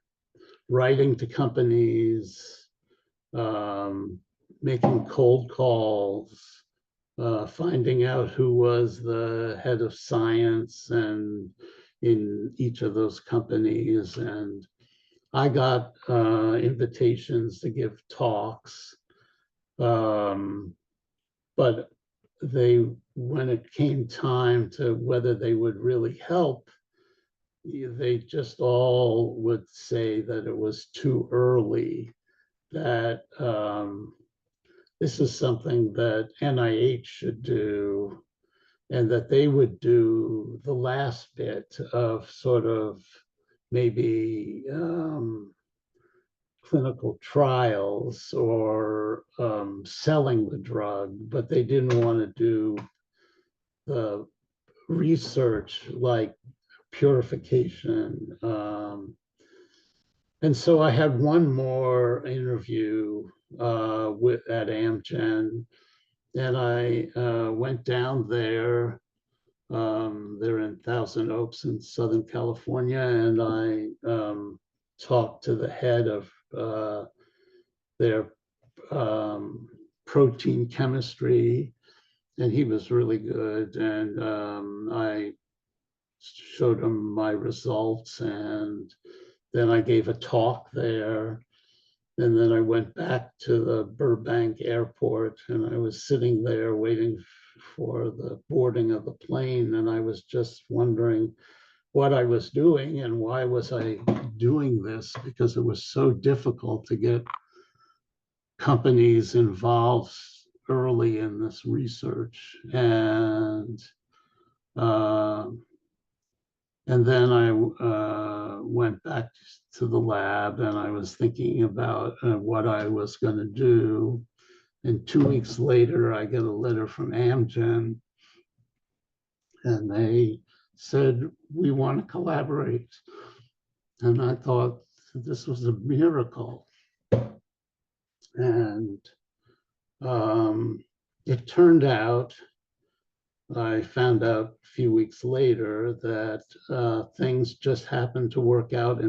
C: writing to companies, making cold calls, finding out who was the head of science and in each of those companies. And I got invitations to give talks. But when it came time to whether they would really help, they just all would say that it was too early, that this is something that NIH should do, and that they would do the last bit of sort of maybe clinical trials or selling the drug, but they didn't want to do the research like purification. And so I had one more interview at Amgen, and I went down there. They're in Thousand Oaks in Southern California, and I talked to the head of their protein chemistry, and he was really good. And I showed them my results, and then I gave a talk there. And then I went back to the Burbank airport, and I was sitting there waiting for the boarding of the plane. And I was just wondering what I was doing and why was I doing this, because it was so difficult to get companies involved early in this research. And then I went back to the lab, and I was thinking about what I was going to do. And 2 weeks later, I get a letter from Amgen, and they said, "We want to collaborate." And I thought this was a miracle. And it turned out, I found out a few weeks later that things just happened to work out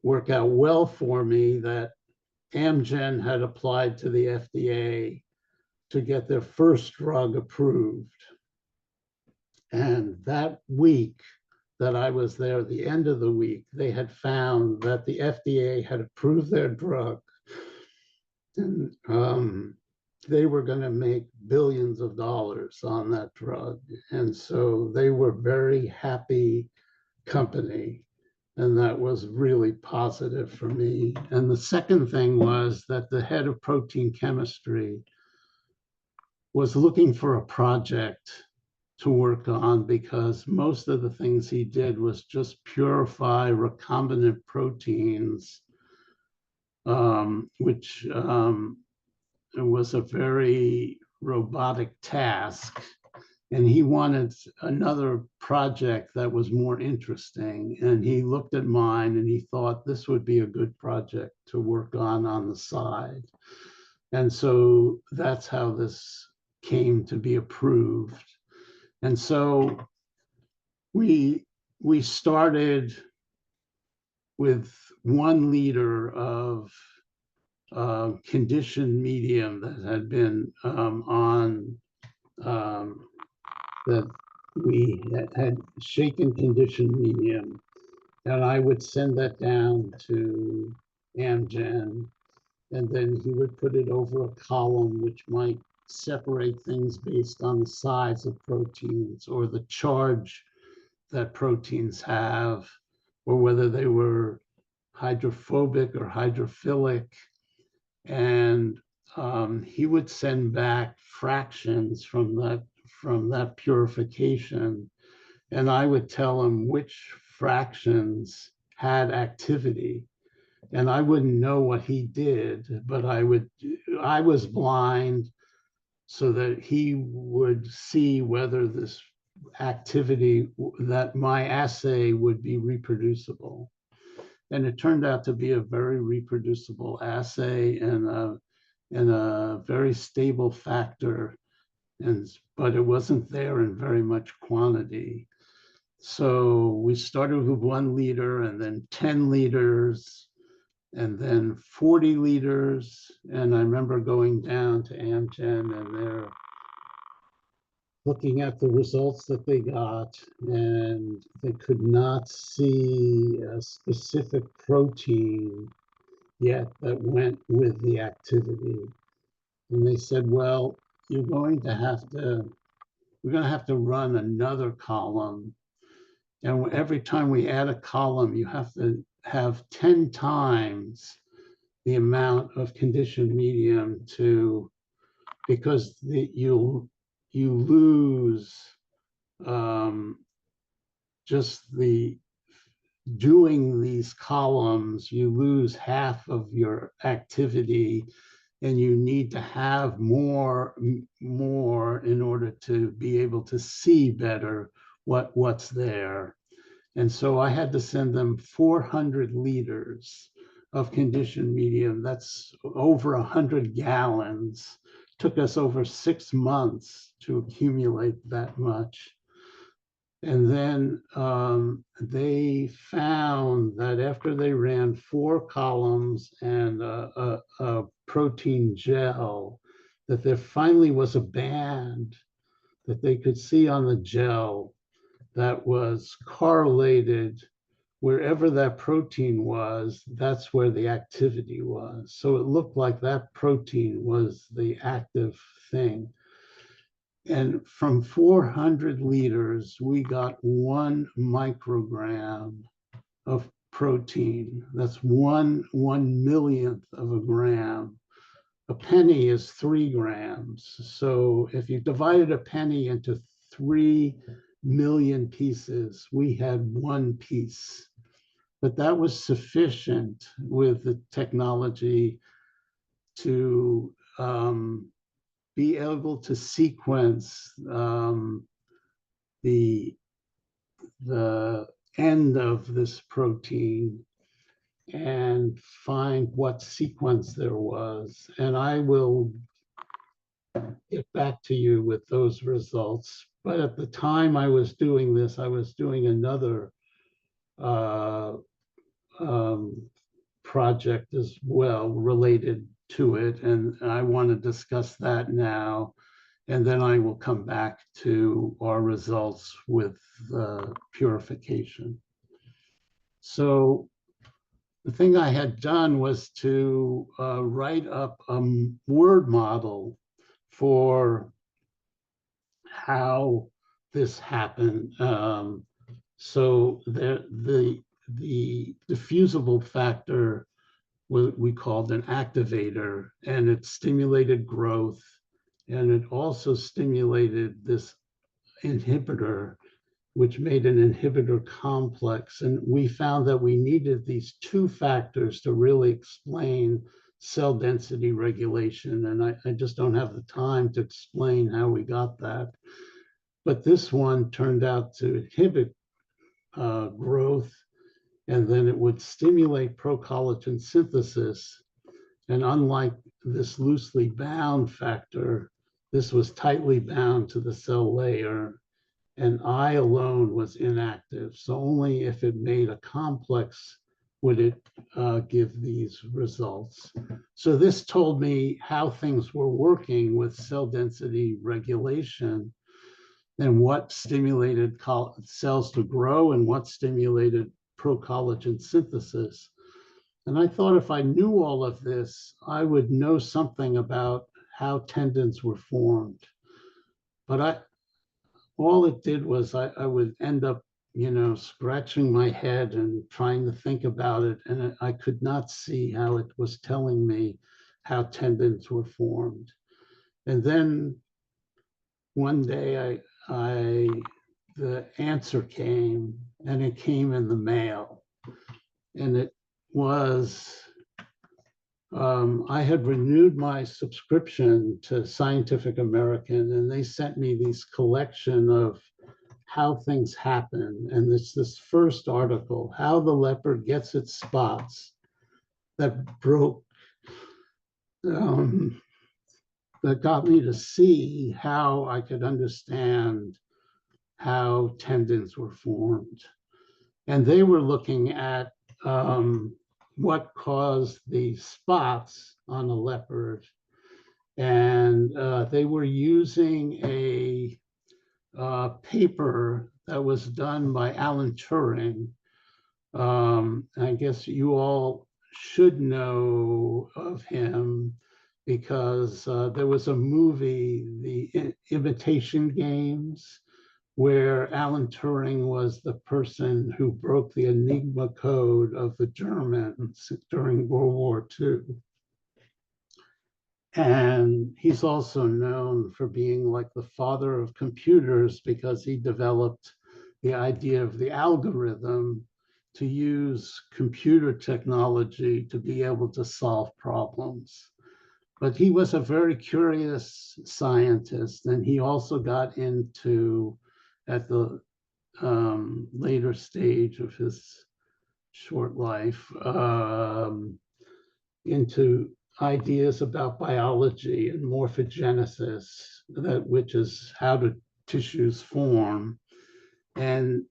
C: work out well for me, that Amgen had applied to the FDA to get their first drug approved. And that week that I was there, at the end of the week, they had found that the FDA had approved their drug. And they were going to make billions of dollars on that drug. And so they were very happy company. And that was really positive for me. And the second thing was that the head of protein chemistry was looking for a project to work on, because most of the things he did was just purify recombinant proteins, which was a very robotic task. And he wanted another project that was more interesting. And he looked at mine and he thought this would be a good project to work on the side. And so that's how this came to be approved. And so we started with 1 liter of conditioned medium that had been that we had shaken conditioned medium. And I would send that down to Amgen, and then he would put it over a column which might separate things based on the size of proteins or the charge that proteins have, or whether they were hydrophobic or hydrophilic. And he would send back fractions from that purification, and I would tell him which fractions had activity. And I wouldn't know what he did, but I was blind, so that he would see whether this activity, that my assay would be reproducible. And it turned out to be a very reproducible assay and a very stable factor, but it wasn't there in very much quantity. So we started with 1 liter, and then 10 liters, and then 40 liters. And I remember going down to Amgen, and they're looking at the results that they got, and they could not see a specific protein yet that went with the activity. And they said, well, we're going to have to run another column. And every time we add a column, you have to have 10 times the amount of conditioned medium because you lose just the doing these columns, you lose half of your activity, and you need to have more in order to be able to see better what's there. And so I had to send them 400 liters of conditioned medium. That's over 100 gallons. Took us over 6 months to accumulate that much. And then they found that after they ran 4 columns and a protein gel, that there finally was a band that they could see on the gel that was correlated wherever that protein was, that's where the activity was. So it looked like that protein was the active thing. And from 400 liters, we got 1 microgram of protein. That's 1/1,000,000th of a gram. A penny is 3 grams. So if you divided a penny into 3 million pieces, we had 1 piece. But that was sufficient with the technology to be able to sequence the end of this protein and find what sequence there was. And I will get back to you with those results. But at the time I was doing this, I was doing another project as well related to it. And I want to discuss that now. And then I will come back to our results with purification. So the thing I had done was to write up a word model for how this happened. So the diffusible factor we called an activator, and it stimulated growth, and it also stimulated this inhibitor, which made an inhibitor complex. And we found that we needed these 2 factors to really explain cell density regulation. And I just don't have the time to explain how we got that. But this one turned out to inhibit growth, and then it would stimulate procollagen synthesis. And unlike this loosely bound factor, this was tightly bound to the cell layer, and I alone was inactive. So only if it made a complex would it give these results. So this told me how things were working with cell density regulation, and what stimulated cells to grow and what stimulated procollagen synthesis. And I thought if I knew all of this, I would know something about how tendons were formed. But all it did was I would end up, scratching my head and trying to think about it. And I could not see how it was telling me how tendons were formed. And then one day the answer came, and it came in the mail. And it was, I had renewed my subscription to Scientific American, and they sent me this collection of how things happen. And it's this first article, How the Leopard Gets Its Spots, that that got me to see how I could understand how tendons were formed. And they were looking at what caused the spots on a leopard. And they were using a paper that was done by Alan Turing. I guess you all should know of him because there was a movie, The Imitation Games, where Alan Turing was the person who broke the Enigma code of the Germans during World War II. And he's also known for being like the father of computers because he developed the idea of the algorithm to use computer technology to be able to solve problems. But he was a very curious scientist, and he also got into, at the later stage of his short life, into ideas about biology and morphogenesis, which is how do tissues form. And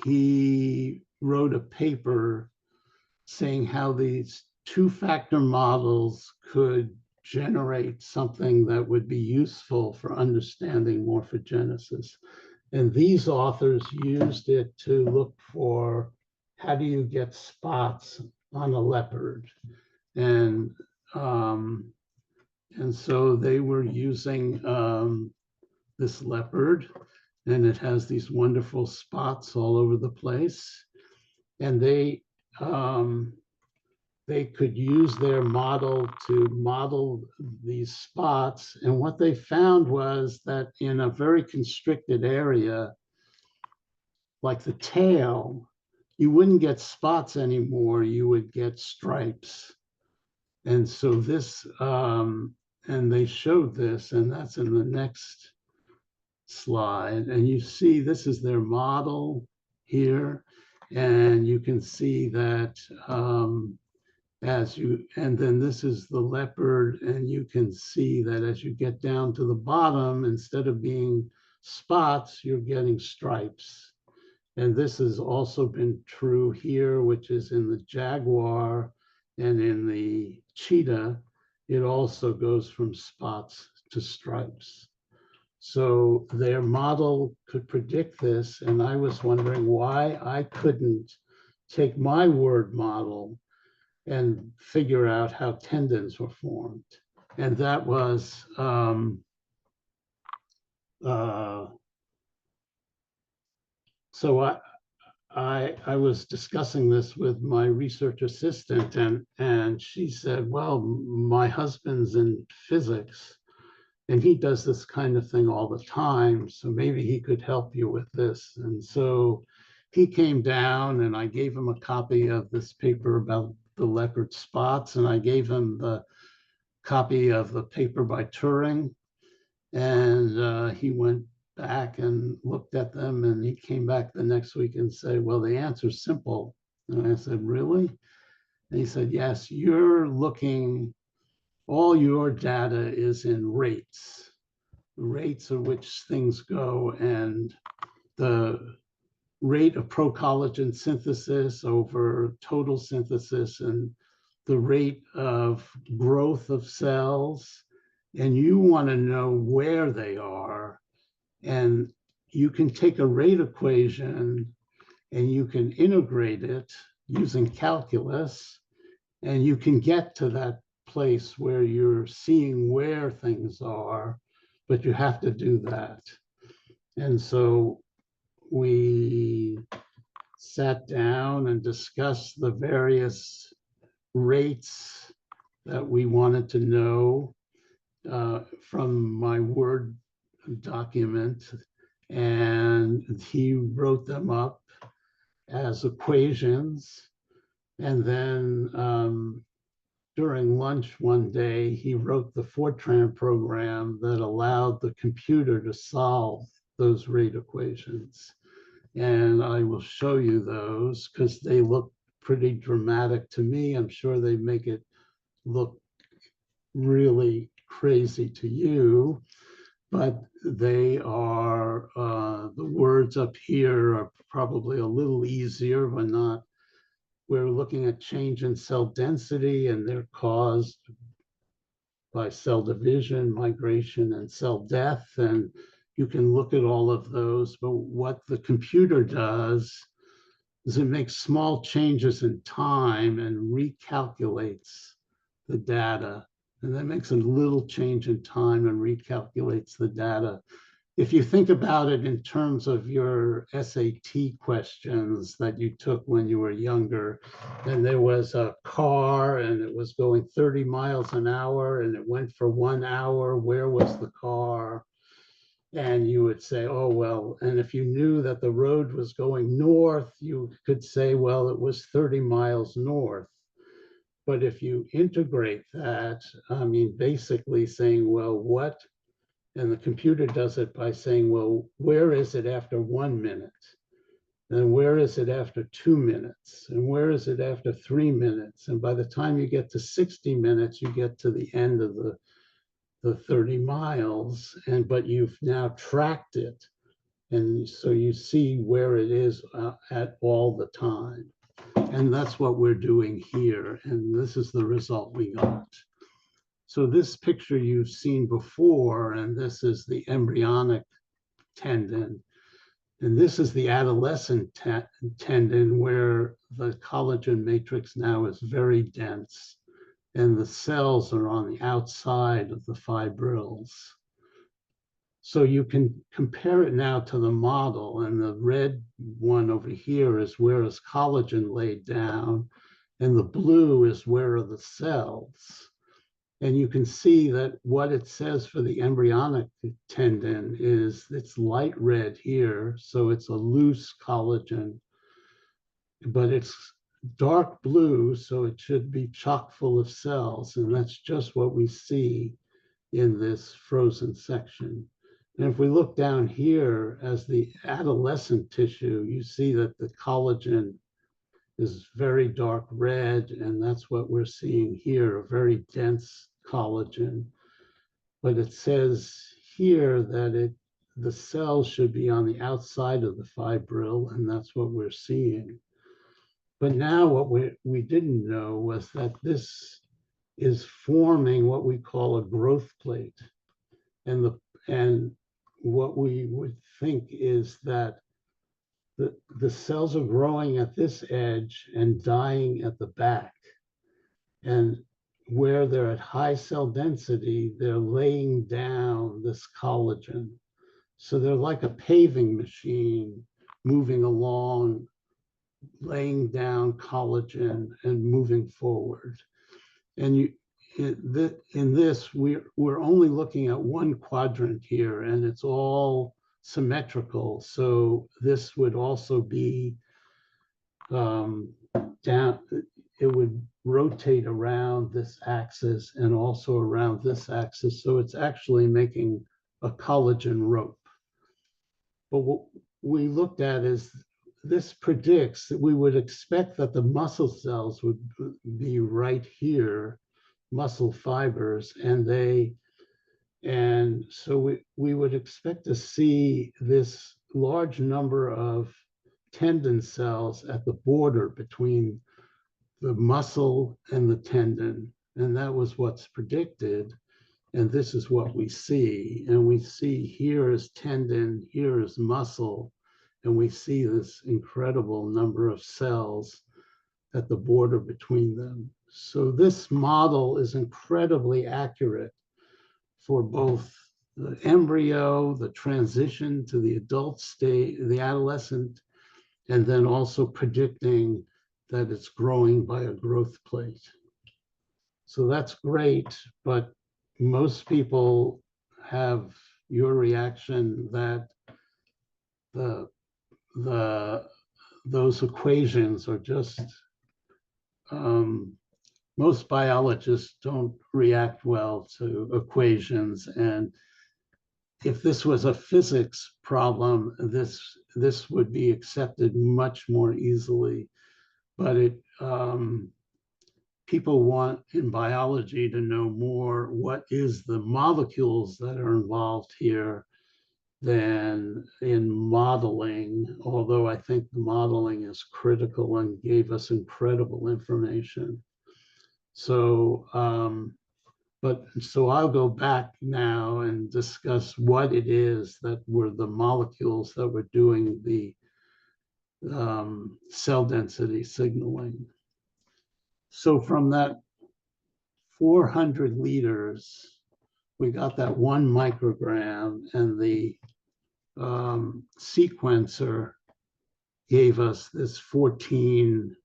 C: he wrote a paper saying how these 2-factor models could generate something that would be useful for understanding morphogenesis. And these authors used it to look for how do you get spots on a leopard. And so they were using this leopard, and it has these wonderful spots all over the place. And they could use their model to model these spots. And what they found was that in a very constricted area, like the tail, you wouldn't get spots anymore, you would get stripes. And so this, and they showed this, and that's in the next slide. And you see, this is their model here. And you can see that and then this is the leopard, and you can see that as you get down to the bottom, instead of being spots, you're getting stripes. And this has also been true here, which is in the jaguar and in the cheetah. It also goes from spots to stripes. So their model could predict this, and I was wondering why I couldn't take my word model and figure out how tendons were formed. And that was so I was discussing this with my research assistant, and she said, well, my husband's in physics and he does this kind of thing all the time, so maybe he could help you with this. And so he came down, and I gave him a copy of this paper about the leopard spots, and I gave him the copy of the paper by Turing, and he went back and looked at them, and he came back the next week and said, well, the answer's simple. And I said, really? And he said, yes, you're looking, all your data is in rates at which things go, and the rate of pro-collagen synthesis over total synthesis and the rate of growth of cells, and you want to know where they are. And you can take a rate equation and you can integrate it using calculus, and you can get to that place where you're seeing where things are, but you have to do that. And so we sat down and discussed the various rates that we wanted to know from my Word document, and he wrote them up as equations. And then during lunch one day, he wrote the Fortran program that allowed the computer to solve those rate equations. And I will show you those because they look pretty dramatic to me. I'm sure they make it look really crazy to you, but they are, the words up here are probably a little easier, but not. We're looking at change in cell density, and they're caused by cell division, migration, and cell death. And you can look at all of those, but what the computer does is it makes small changes in time and recalculates the data. And that makes a little change in time and recalculates the data. If you think about it in terms of your SAT questions that you took when you were younger, and there was a car and it was going 30 miles an hour and it went for 1 hour, where was the car? And you would say, oh, well, and if you knew that the road was going north, you could say, well, it was 30 miles north. But if you integrate that, I mean, basically saying, well, what? And the computer does it by saying, well, where is it after 1 minute? And where is it after 2 minutes? And where is it after 3 minutes? And by the time you get to 60 minutes, you get to the end of the 30 miles, but you've now tracked it. And so you see where it is at all the time. And that's what we're doing here. And this is the result we got. So this picture you've seen before, and this is the embryonic tendon. And this is the adolescent tendon where the collagen matrix now is very dense and the cells are on the outside of the fibrils. So you can compare it now to the model, and the red one over here is where is collagen laid down, and the blue is where are the cells. And you can see that what it says for the embryonic tendon is it's light red here, so it's a loose collagen, but it's dark blue, so it should be chock full of cells, and that's just what we see in this frozen section. And if we look down here as the adolescent tissue, you see that the collagen is very dark red, and that's what we're seeing here, a very dense collagen. But it says here that the cells should be on the outside of the fibril, and that's what we're seeing. But now what we didn't know was that this is forming what we call a growth plate. And what we would think is that the cells are growing at this edge and dying at the back. And where they're at high cell density, they're laying down this collagen. So they're like a paving machine moving along, laying down collagen and moving forward. And in this, we're only looking at one quadrant here, and it's all symmetrical. So this would also be down, it would rotate around this axis and also around this axis. So it's actually making a collagen rope. But what we looked at is this predicts that we would expect that the muscle cells would be right here, muscle fibers, and so we would expect to see this large number of tendon cells at the border between the muscle and the tendon, and that was what's predicted. And this is what we see. And we see here is tendon, here is muscle, and we see this incredible number of cells at the border between them. So this model is incredibly accurate for both the embryo, the transition to the adult state, the adolescent, and then also predicting that it's growing by a growth plate. So that's great, but most people have your reaction that those equations are just, most biologists don't react well to equations. And if this was a physics problem, this would be accepted much more easily. But people want in biology to know more what is the molecules that are involved here than in modeling, although I think the modeling is critical and gave us incredible information. So, so I'll go back now and discuss what it is that were the molecules that were doing the cell density signaling. So from that 400 liters, we got that 1 microgram, and the sequencer gave us this 14,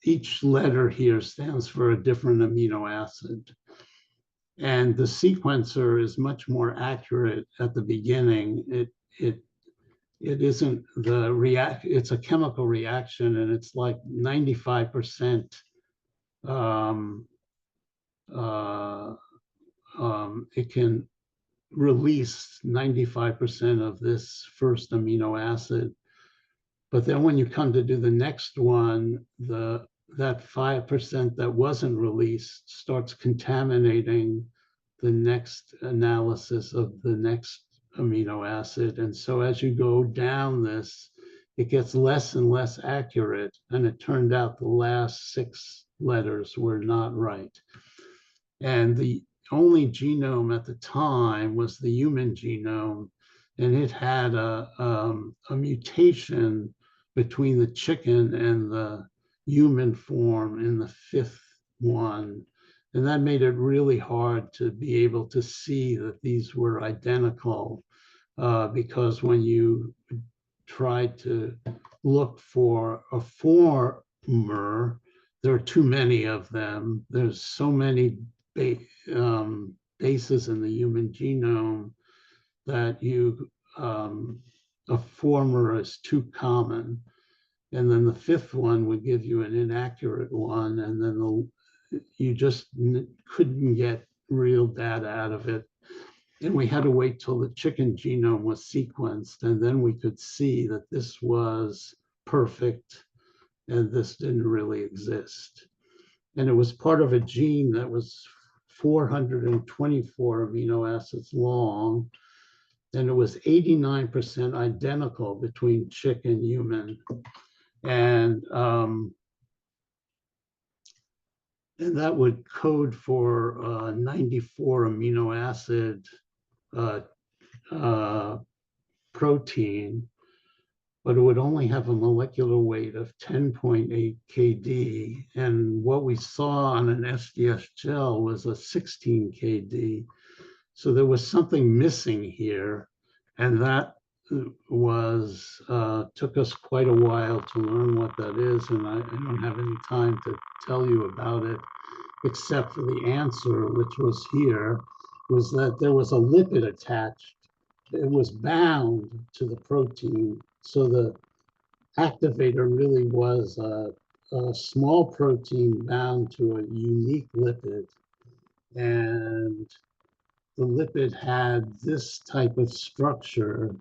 C: each letter here stands for a different amino acid. And the sequencer is much more accurate at the beginning. It isn't it's a chemical reaction, and it's like 95%. It can release 95% of this first amino acid. But then when you come to do the next one, that 5% that wasn't released starts contaminating the next analysis of the next amino acid. And so as you go down this, it gets less and less accurate. And it turned out the last 6 letters were not right. And the only genome at the time was the human genome, and it had a mutation between the chicken and the human form in the fifth one. And that made it really hard to be able to see that these were identical, because when you tried to look for a former, there are too many of them. There's so many bases in the human genome that a former is too common. And then the fifth one would give you an inaccurate one, and then you just couldn't get real data out of it. And we had to wait till the chicken genome was sequenced, and then we could see that this was perfect and this didn't really exist. And it was part of a gene that was 424 amino acids long, and it was 89% identical between chick and human. And that would code for 94 amino acid protein, but it would only have a molecular weight of 10.8 kD. And what we saw on an SDS gel was a 16 kD. So there was something missing here. And that took us quite a while to learn what that is. And I don't have any time to tell you about it, except for the answer, which was here, was that there was a lipid attached. It was bound to the protein. So the activator really was a small protein bound to a unique lipid. And the lipid had this type of structure,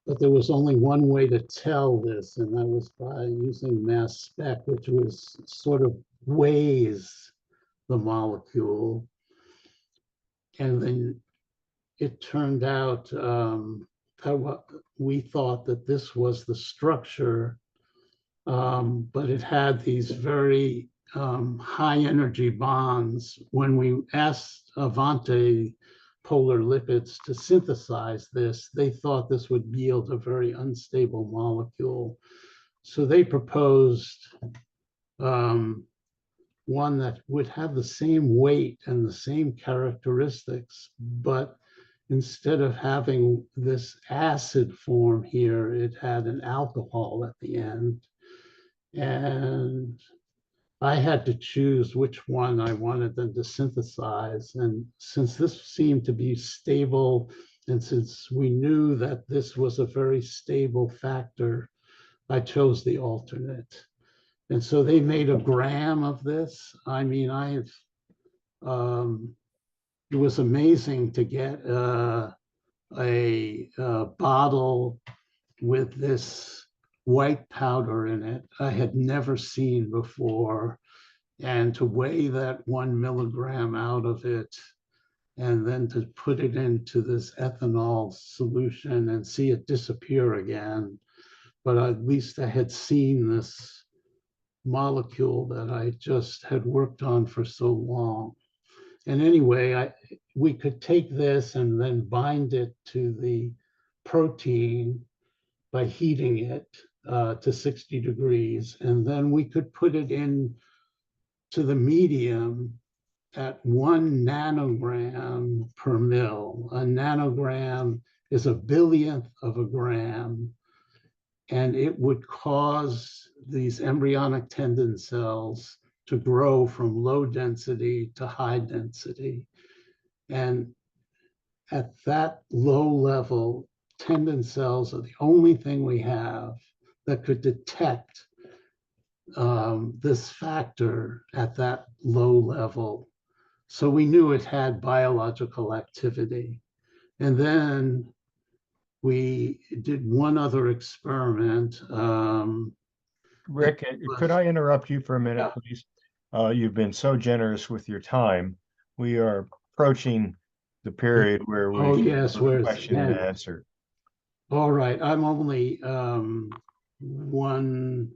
C: but there was only one way to tell this, and that was by using mass spec, which was sort of weighs the molecule. And then it turned out that we thought that this was the structure, but it had these very high energy bonds. When we asked Avante polar lipids to synthesize this, they thought this would yield a very unstable molecule. So they proposed one that would have the same weight and the same characteristics, but instead of having this acid form here, it had an alcohol at the end. And I had to choose which one I wanted them to synthesize. And since this seemed to be stable, and since we knew that this was a very stable factor, I chose the alternate. And so they made a gram of this. I mean, it was amazing to get a bottle with this white powder in it I had never seen before, and to weigh that 1 milligram out of it, and then to put it into this ethanol solution and see it disappear again. But at least I had seen this molecule that I just had worked on for so long. And anyway, we could take this and then bind it to the protein by heating it to 60 degrees. And then we could put it in to the medium at 1 nanogram per mil. A nanogram is a billionth of a gram. And it would cause these embryonic tendon cells to grow from low density to high density. And at that low level, tendon cells are the only thing we have that could detect this factor at that low level. So we knew it had biological activity. And then we did one other experiment.
A: Rick, could I interrupt you for a minute,
C: Yeah.
A: please? You've been so generous with your time. We are approaching the period where
C: Oh,
A: we
C: yes,
A: do
C: where's
A: question and
C: Ed?
A: answer.
C: All right, I'm only one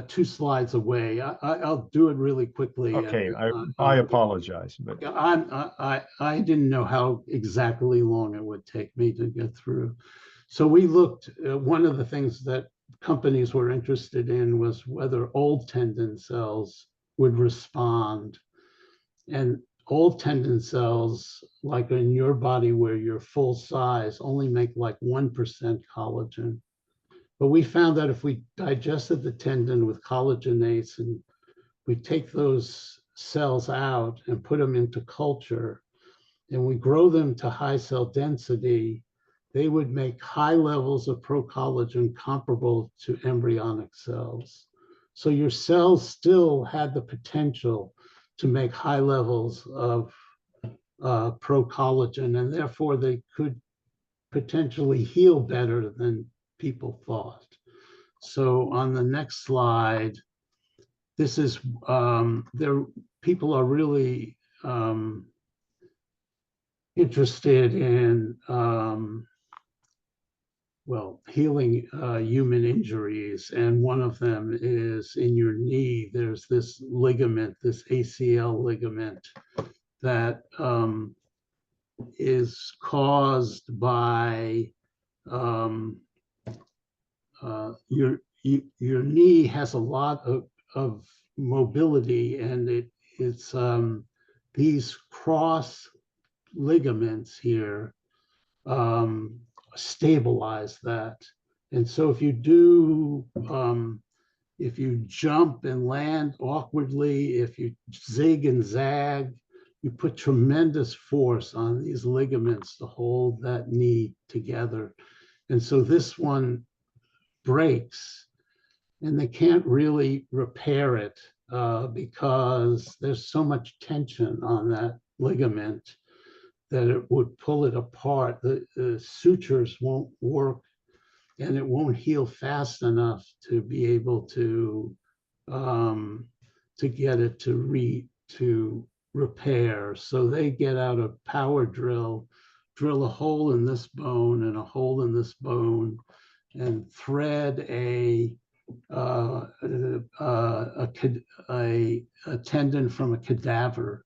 C: 2 slides away. I'll do it really quickly.
A: Okay, I apologize, but
C: I didn't know how exactly long it would take me to get through. So we looked, one of the things that companies were interested in was whether old tendon cells would respond. And old tendon cells, like in your body where you're full size, only make like 1% collagen. But we found that if we digested the tendon with collagenase and we take those cells out and put them into culture and we grow them to high cell density, they would make high levels of procollagen comparable to embryonic cells. So your cells still had the potential to make high levels of procollagen, and therefore they could potentially heal better than people thought. So on the next slide, this is, people are really interested in, well, healing human injuries. And one of them is in your knee. There's this ligament, this ACL ligament that is caused by your knee has a lot of mobility, and it's these cross ligaments here stabilize that. And so if you jump and land awkwardly, if you zig and zag, you put tremendous force on these ligaments to hold that knee together. And so this one breaks, and they can't really repair it because there's so much tension on that ligament that it would pull it apart. The sutures won't work, and it won't heal fast enough to be able to get it to repair. So they get out a power drill a hole in this bone and a hole in this bone, and thread a tendon from a cadaver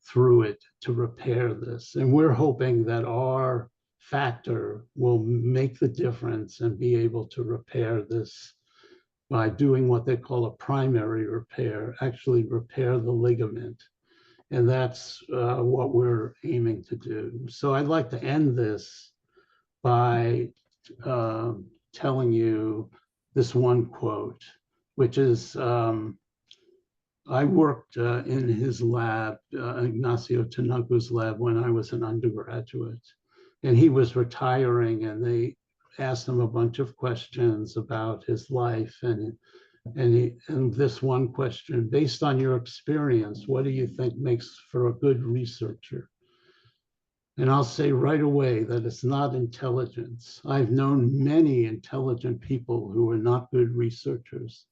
C: through it to repair this. And we're hoping that our factor will make the difference and be able to repair this by doing what they call a primary repair, actually repair the ligament. And that's what we're aiming to do. So I'd like to end this by telling you this one quote, which is, I worked in his lab, Ignacio Tenugu's lab, when I was an undergraduate. And he was retiring, and they asked him a bunch of questions about his life. And this one question: based on your experience, what do you think makes for a good researcher? And I'll say right away that it's not intelligence. I've known many intelligent people who are not good researchers.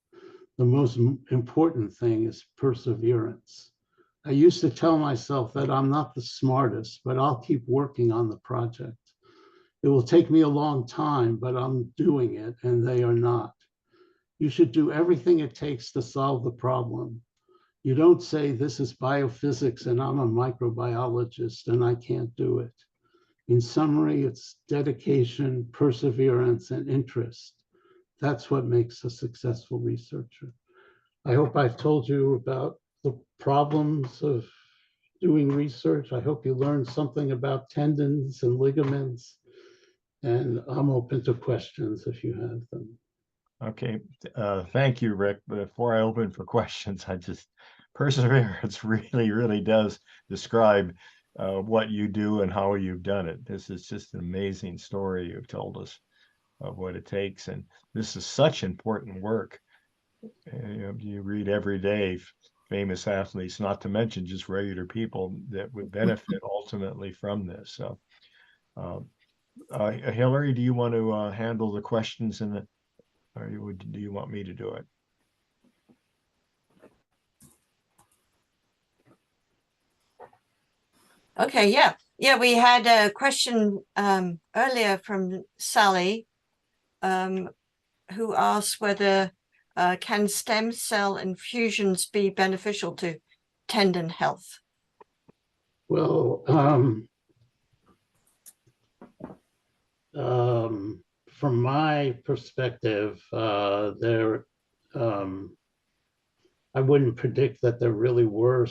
C: The most important thing is perseverance. I used to tell myself that I'm not the smartest, but I'll keep working on the project. It will take me a long time, but I'm doing it, and they are not. You should do everything it takes to solve the problem. You don't say, this is biophysics and I'm a microbiologist and I can't do it. In summary, it's dedication, perseverance, and interest. That's what makes a successful researcher. I hope I've told you about the problems of doing research. I hope you learned something about tendons and ligaments, and I'm open to questions if you have them.
A: Okay, thank you, Rick. Before I open for questions, perseverance really does describe what you do and how you've done it. This is just an amazing story you've told us of what it takes. And this is such important work. You read every day famous athletes, not to mention just regular people that would benefit ultimately from this. So, Hillary, do you want to handle the questions or do you want me to do it?
D: Okay, yeah, we had a question earlier from Sally, who asked whether can stem cell infusions be beneficial to tendon health?
C: Well, from my perspective, I wouldn't predict that there really were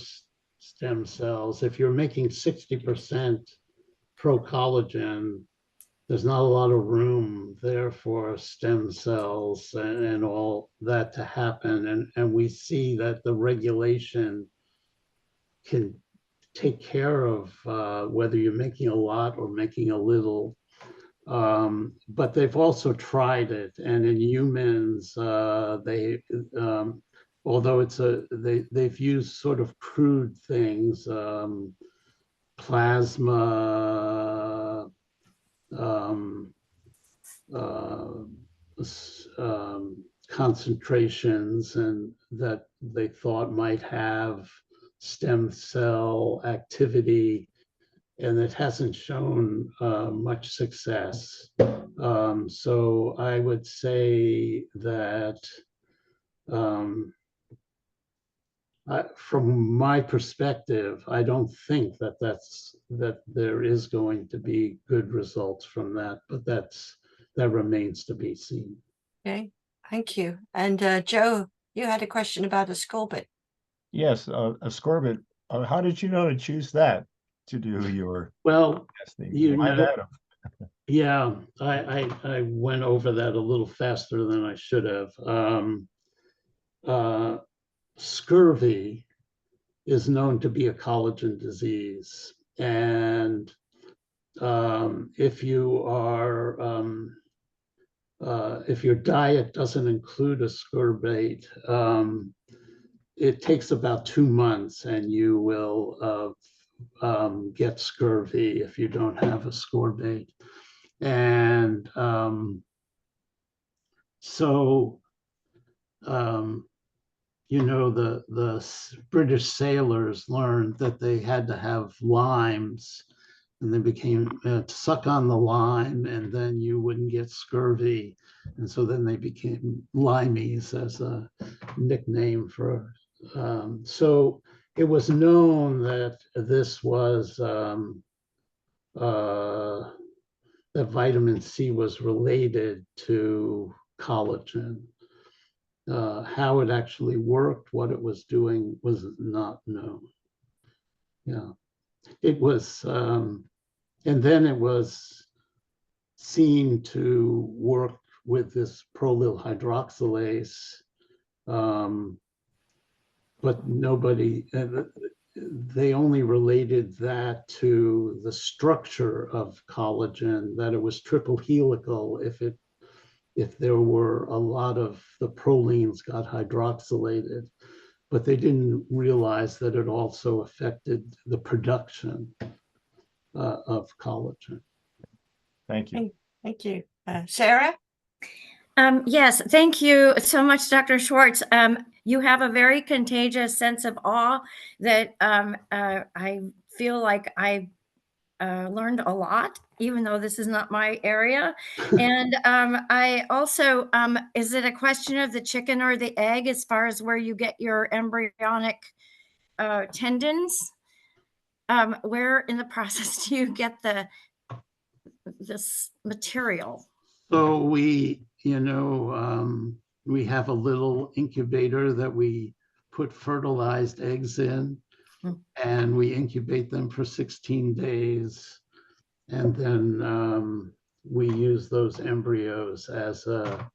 C: stem cells. If you're making 60% pro-collagen, there's not a lot of room there for stem cells and all that to happen. And we see that the regulation can take care of whether you're making a lot or making a little. But they've also tried it, and in humans, although they've used sort of crude things, plasma, concentrations, and that they thought might have stem cell activity, and it hasn't shown much success. So I would say that from my perspective, I don't think that there is going to be good results from that, but that remains to be seen.
D: Okay, thank you. And Joe, you had a question about ascorbate.
A: Yes, ascorbate. How did you know to choose that to do your testing? Why that?
C: Yeah, I went over that a little faster than I should have. Scurvy is known to be a collagen disease, and if your diet doesn't include ascorbate, it takes about 2 months, and you will get scurvy if you don't have ascorbate. And the British sailors learned that they had to have limes, and they became to suck on the lime, and then you wouldn't get scurvy. And so then they became limeys as a nickname for. So it was known that this was that vitamin C was related to collagen. How it actually worked, what it was doing, was not known. Yeah, it was, and then it was seen to work with this prolyl hydroxylase, but nobody, they only related that to the structure of collagen, that it was triple helical if there were a lot of the prolines got hydroxylated, but they didn't realize that it also affected the production of collagen.
A: Thank you.
D: Thank you. Sarah?
B: Yes, thank you so much, Dr. Schwarz. You have a very contagious sense of awe that I feel like I learned a lot, even though this is not my area. And I also, is it a question of the chicken or the egg as far as where you get your embryonic tendons? Where in the process do you get this material?
C: So we have a little incubator that we put fertilized eggs in, and we incubate them for 16 days. And then we use those embryos as a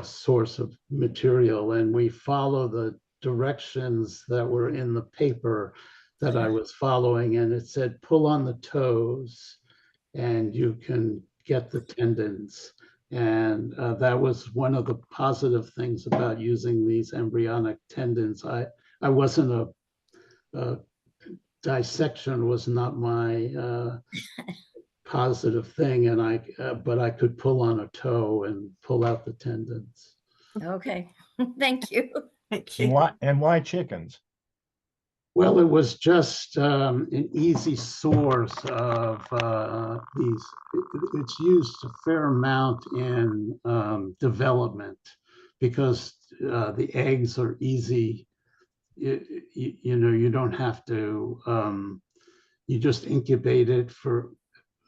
C: source of material. And we follow the directions that were in the paper that I was following. And it said, pull on the toes and you can get the tendons. And that was one of the positive things about using these embryonic tendons. I wasn't dissection was not my positive thing, and but I could pull on a toe and pull out the tendons.
B: Okay, thank you.
D: Thank you.
A: And why chickens?
C: Well, it was just an easy source of these. It's used a fair amount in development. because the eggs are easy. You know, you don't have to, you just incubate it for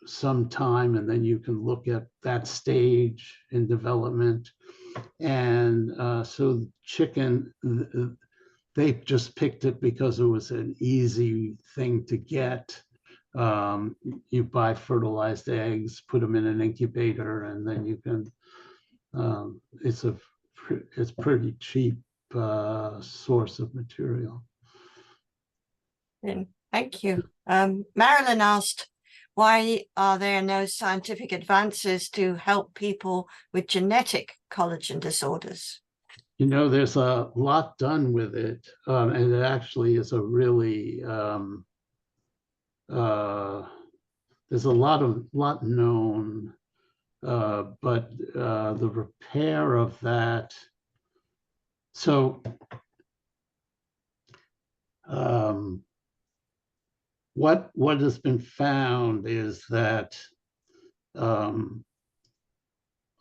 C: some time, and then you can look at that stage in development. And so chicken, they just picked it because it was an easy thing to get. You buy fertilized eggs, put them in an incubator, and then you can, it's pretty cheap source of material.
D: Thank you. Marilyn asked, why are there no scientific advances to help people with genetic collagen disorders?
C: You know, there's a lot done with it, and it actually is a really, there's a lot known, but the repair of that. So what has been found is that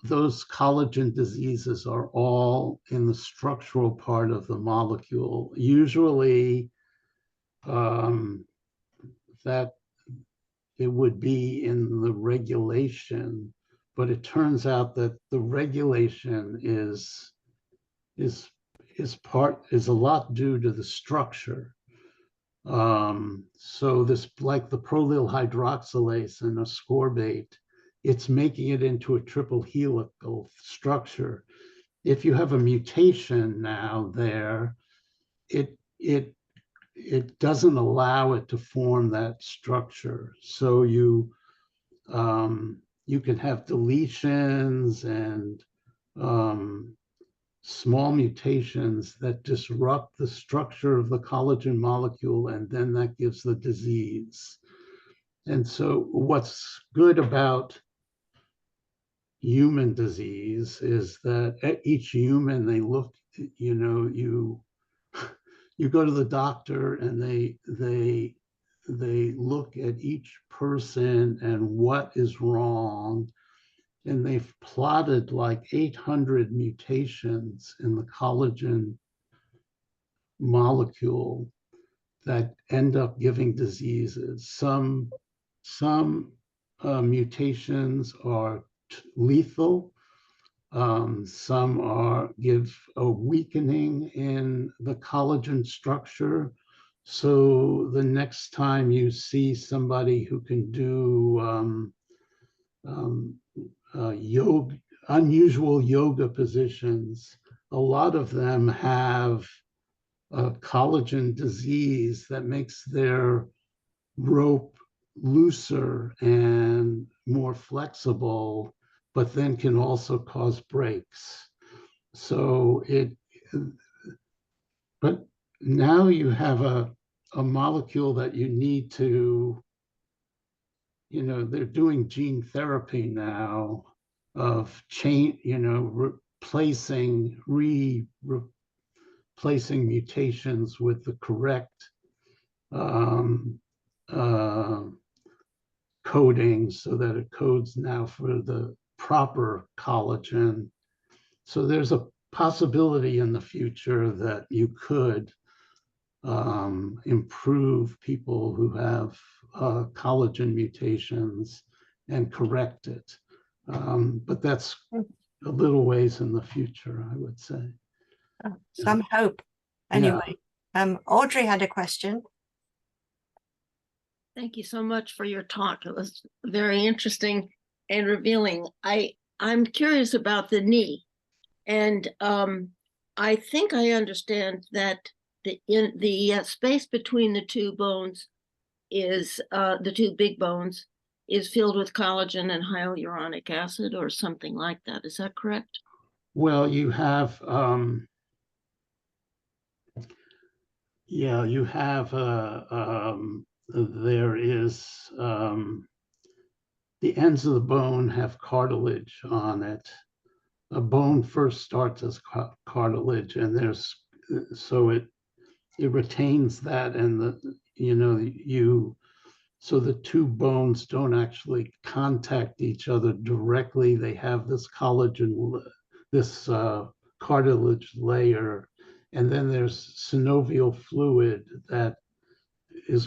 C: those collagen diseases are all in the structural part of the molecule. Usually that it would be in the regulation, but it turns out that the regulation is a lot due to the structure. So this, like the prolyl hydroxylase and ascorbate, it's making it into a triple helical structure. If you have a mutation now there, it doesn't allow it to form that structure. So you can have deletions and small mutations that disrupt the structure of the collagen molecule, and then that gives the disease. And so what's good about human disease is that at each human, they look, you know, you go to the doctor and they look at each person and what is wrong. And they've plotted like 800 mutations in the collagen molecule that end up giving diseases. Some mutations are lethal. Some give a weakening in the collagen structure. So the next time you see somebody who can do unusual yoga positions, a lot of them have a collagen disease that makes their rope looser and more flexible, but then can also cause breaks. So but now you have a molecule that you need to, you know, they're doing gene therapy now of replacing mutations with the correct coding, so that it codes now for the proper collagen. So there's a possibility in the future that you could improve people who have collagen mutations and correct it. But that's a little ways in the future, I would say.
D: Some hope. Anyway, Audrey had a question.
E: Thank you so much for your talk. It was very interesting and revealing. I'm curious about the knee, and I think I understand that the space between the two bones is the two big bones is filled with collagen and hyaluronic acid or something like that. Is that correct?
C: Well, you have you have there is the ends of the bone have cartilage on it. A bone first starts as cartilage, and so it retains that, and so the two bones don't actually contact each other directly. They have this collagen, this cartilage layer, and then there's synovial fluid that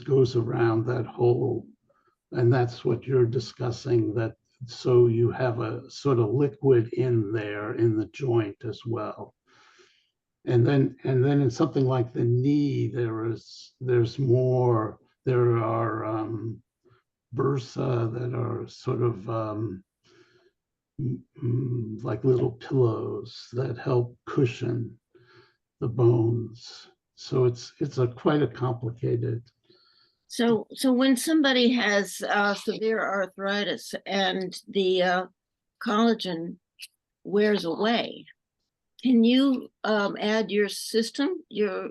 C: goes around that hole, and that's what you're discussing. That so you have a sort of liquid in there in the joint as well. And then in something like the knee, there's more. There are bursa that are sort of like little pillows that help cushion the bones. So it's quite a complicated.
E: So when somebody has severe arthritis and the collagen wears away, can you add your system, your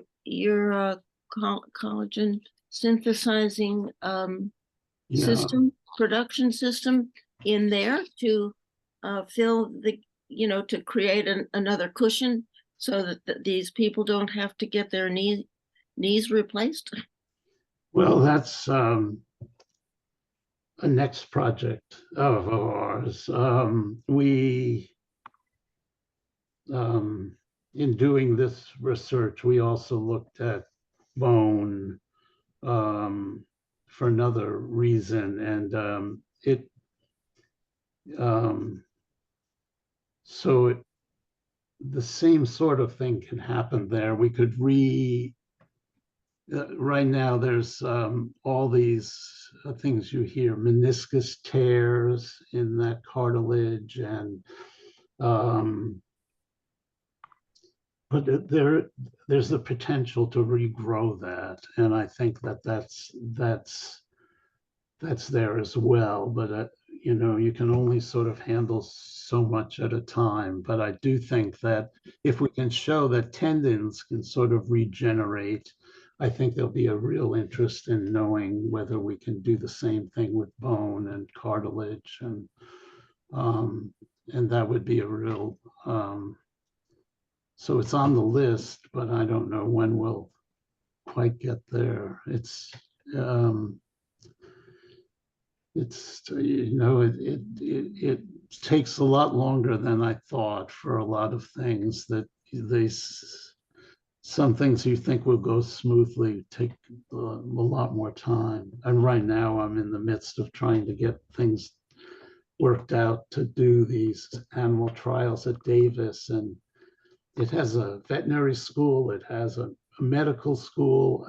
E: collagen synthesizing system, production system in there to fill the, to create another cushion so that these people don't have to get their knees replaced?
C: Well, that's a next project of ours. In doing this research, we also looked at bone for another reason, and the same sort of thing can happen there. We could right now there's all these things you hear, meniscus tears in that cartilage, and but there's the potential to regrow that, and I think that's there as well. But you can only sort of handle so much at a time. But I do think that if we can show that tendons can sort of regenerate, I think there'll be a real interest in knowing whether we can do the same thing with bone and cartilage, and that would be a real. So it's on the list, but I don't know when we'll quite get there. It takes a lot longer than I thought for a lot of things. That some things you think will go smoothly take a lot more time. And right now I'm in the midst of trying to get things worked out to do these animal trials at Davis, and it has a veterinary school, it has a medical school,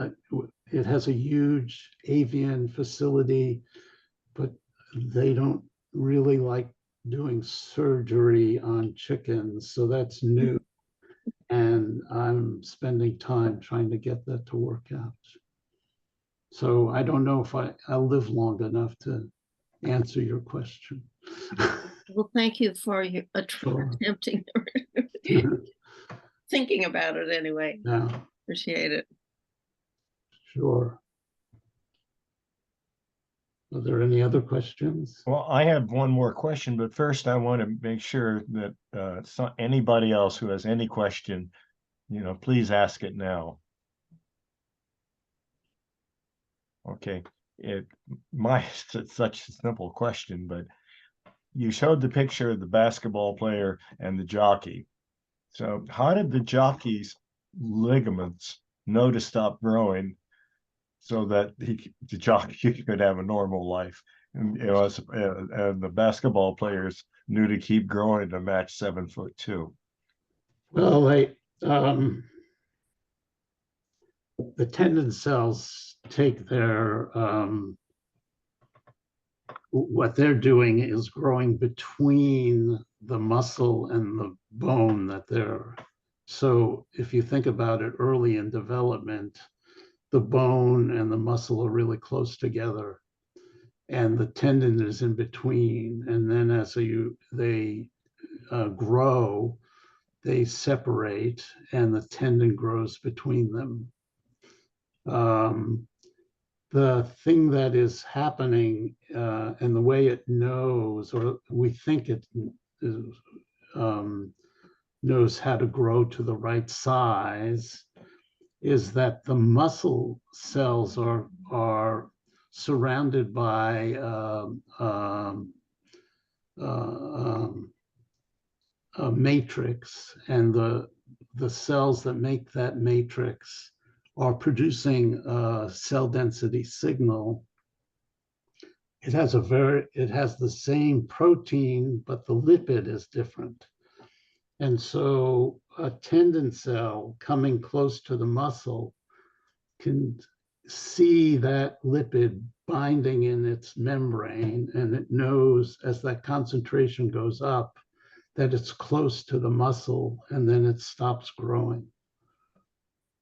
C: it has a huge avian facility, but they don't really like doing surgery on chickens, so that's new. And I'm spending time trying to get that to work out. So I don't know if I'll live long enough to answer your question.
E: Well, thank you for your attempting thinking about it anyway.
C: Yeah.
E: Appreciate it.
C: Sure. Are there any other questions?
A: Well, I have one more question, but first I want to make sure that anybody else who has any question, please ask it now. Okay, it's such a simple question, but you showed the picture of the basketball player and the jockey. So how did the jockey's ligaments know to stop growing so that the jockey could have a normal life? And the basketball players knew to keep growing to match 7'2".
C: Well, the tendon cells take their what they're doing is growing between the muscle and the bone that they're. So if you think about it, early in development, the bone and the muscle are really close together, and the tendon is in between. And then as they grow, they separate, and the tendon grows between them. The thing that is happening and the way it knows, or we think it knows how to grow to the right size, is that the muscle cells are surrounded by a matrix, and the cells that make that matrix are producing a cell density signal. It has the same protein, but the lipid is different. And so a tendon cell coming close to the muscle can see that lipid binding in its membrane, and it knows as that concentration goes up that it's close to the muscle, and then it stops growing.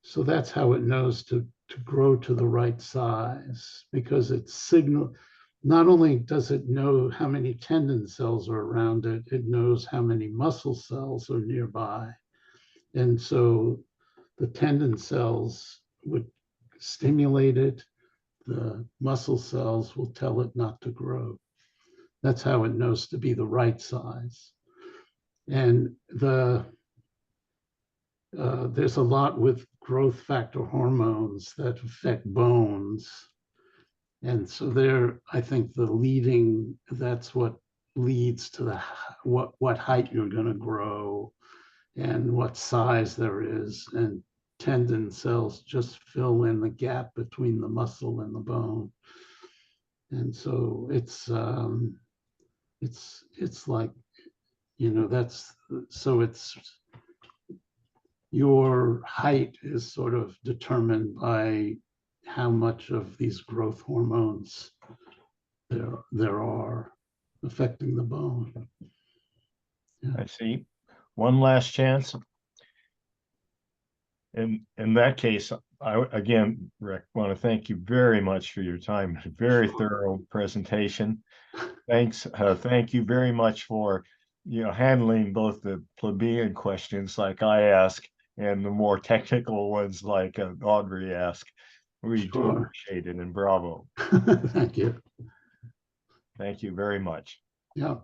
C: So that's how it knows to grow to the right size, because it's signal. Not only does it know how many tendon cells are around it, it knows how many muscle cells are nearby. And so the tendon cells would stimulate it, the muscle cells will tell it not to grow. That's how it knows to be the right size. And there's a lot with growth factor hormones that affect bones. And so I think that's what leads to what height you're going to grow and what size there is. And tendon cells just fill in the gap between the muscle and the bone. And so it's like, your height is sort of determined by how much of these growth hormones there are affecting the bone. Yeah.
A: I see. One last chance. In that case, I again, Rick, want to thank you very much for your time. Very thorough presentation. Thanks. Thank you very much for handling both the plebeian questions like I ask and the more technical ones like Audrey asked. We do appreciate it, and bravo.
C: Thank you.
A: Thank you very much.
C: Yeah.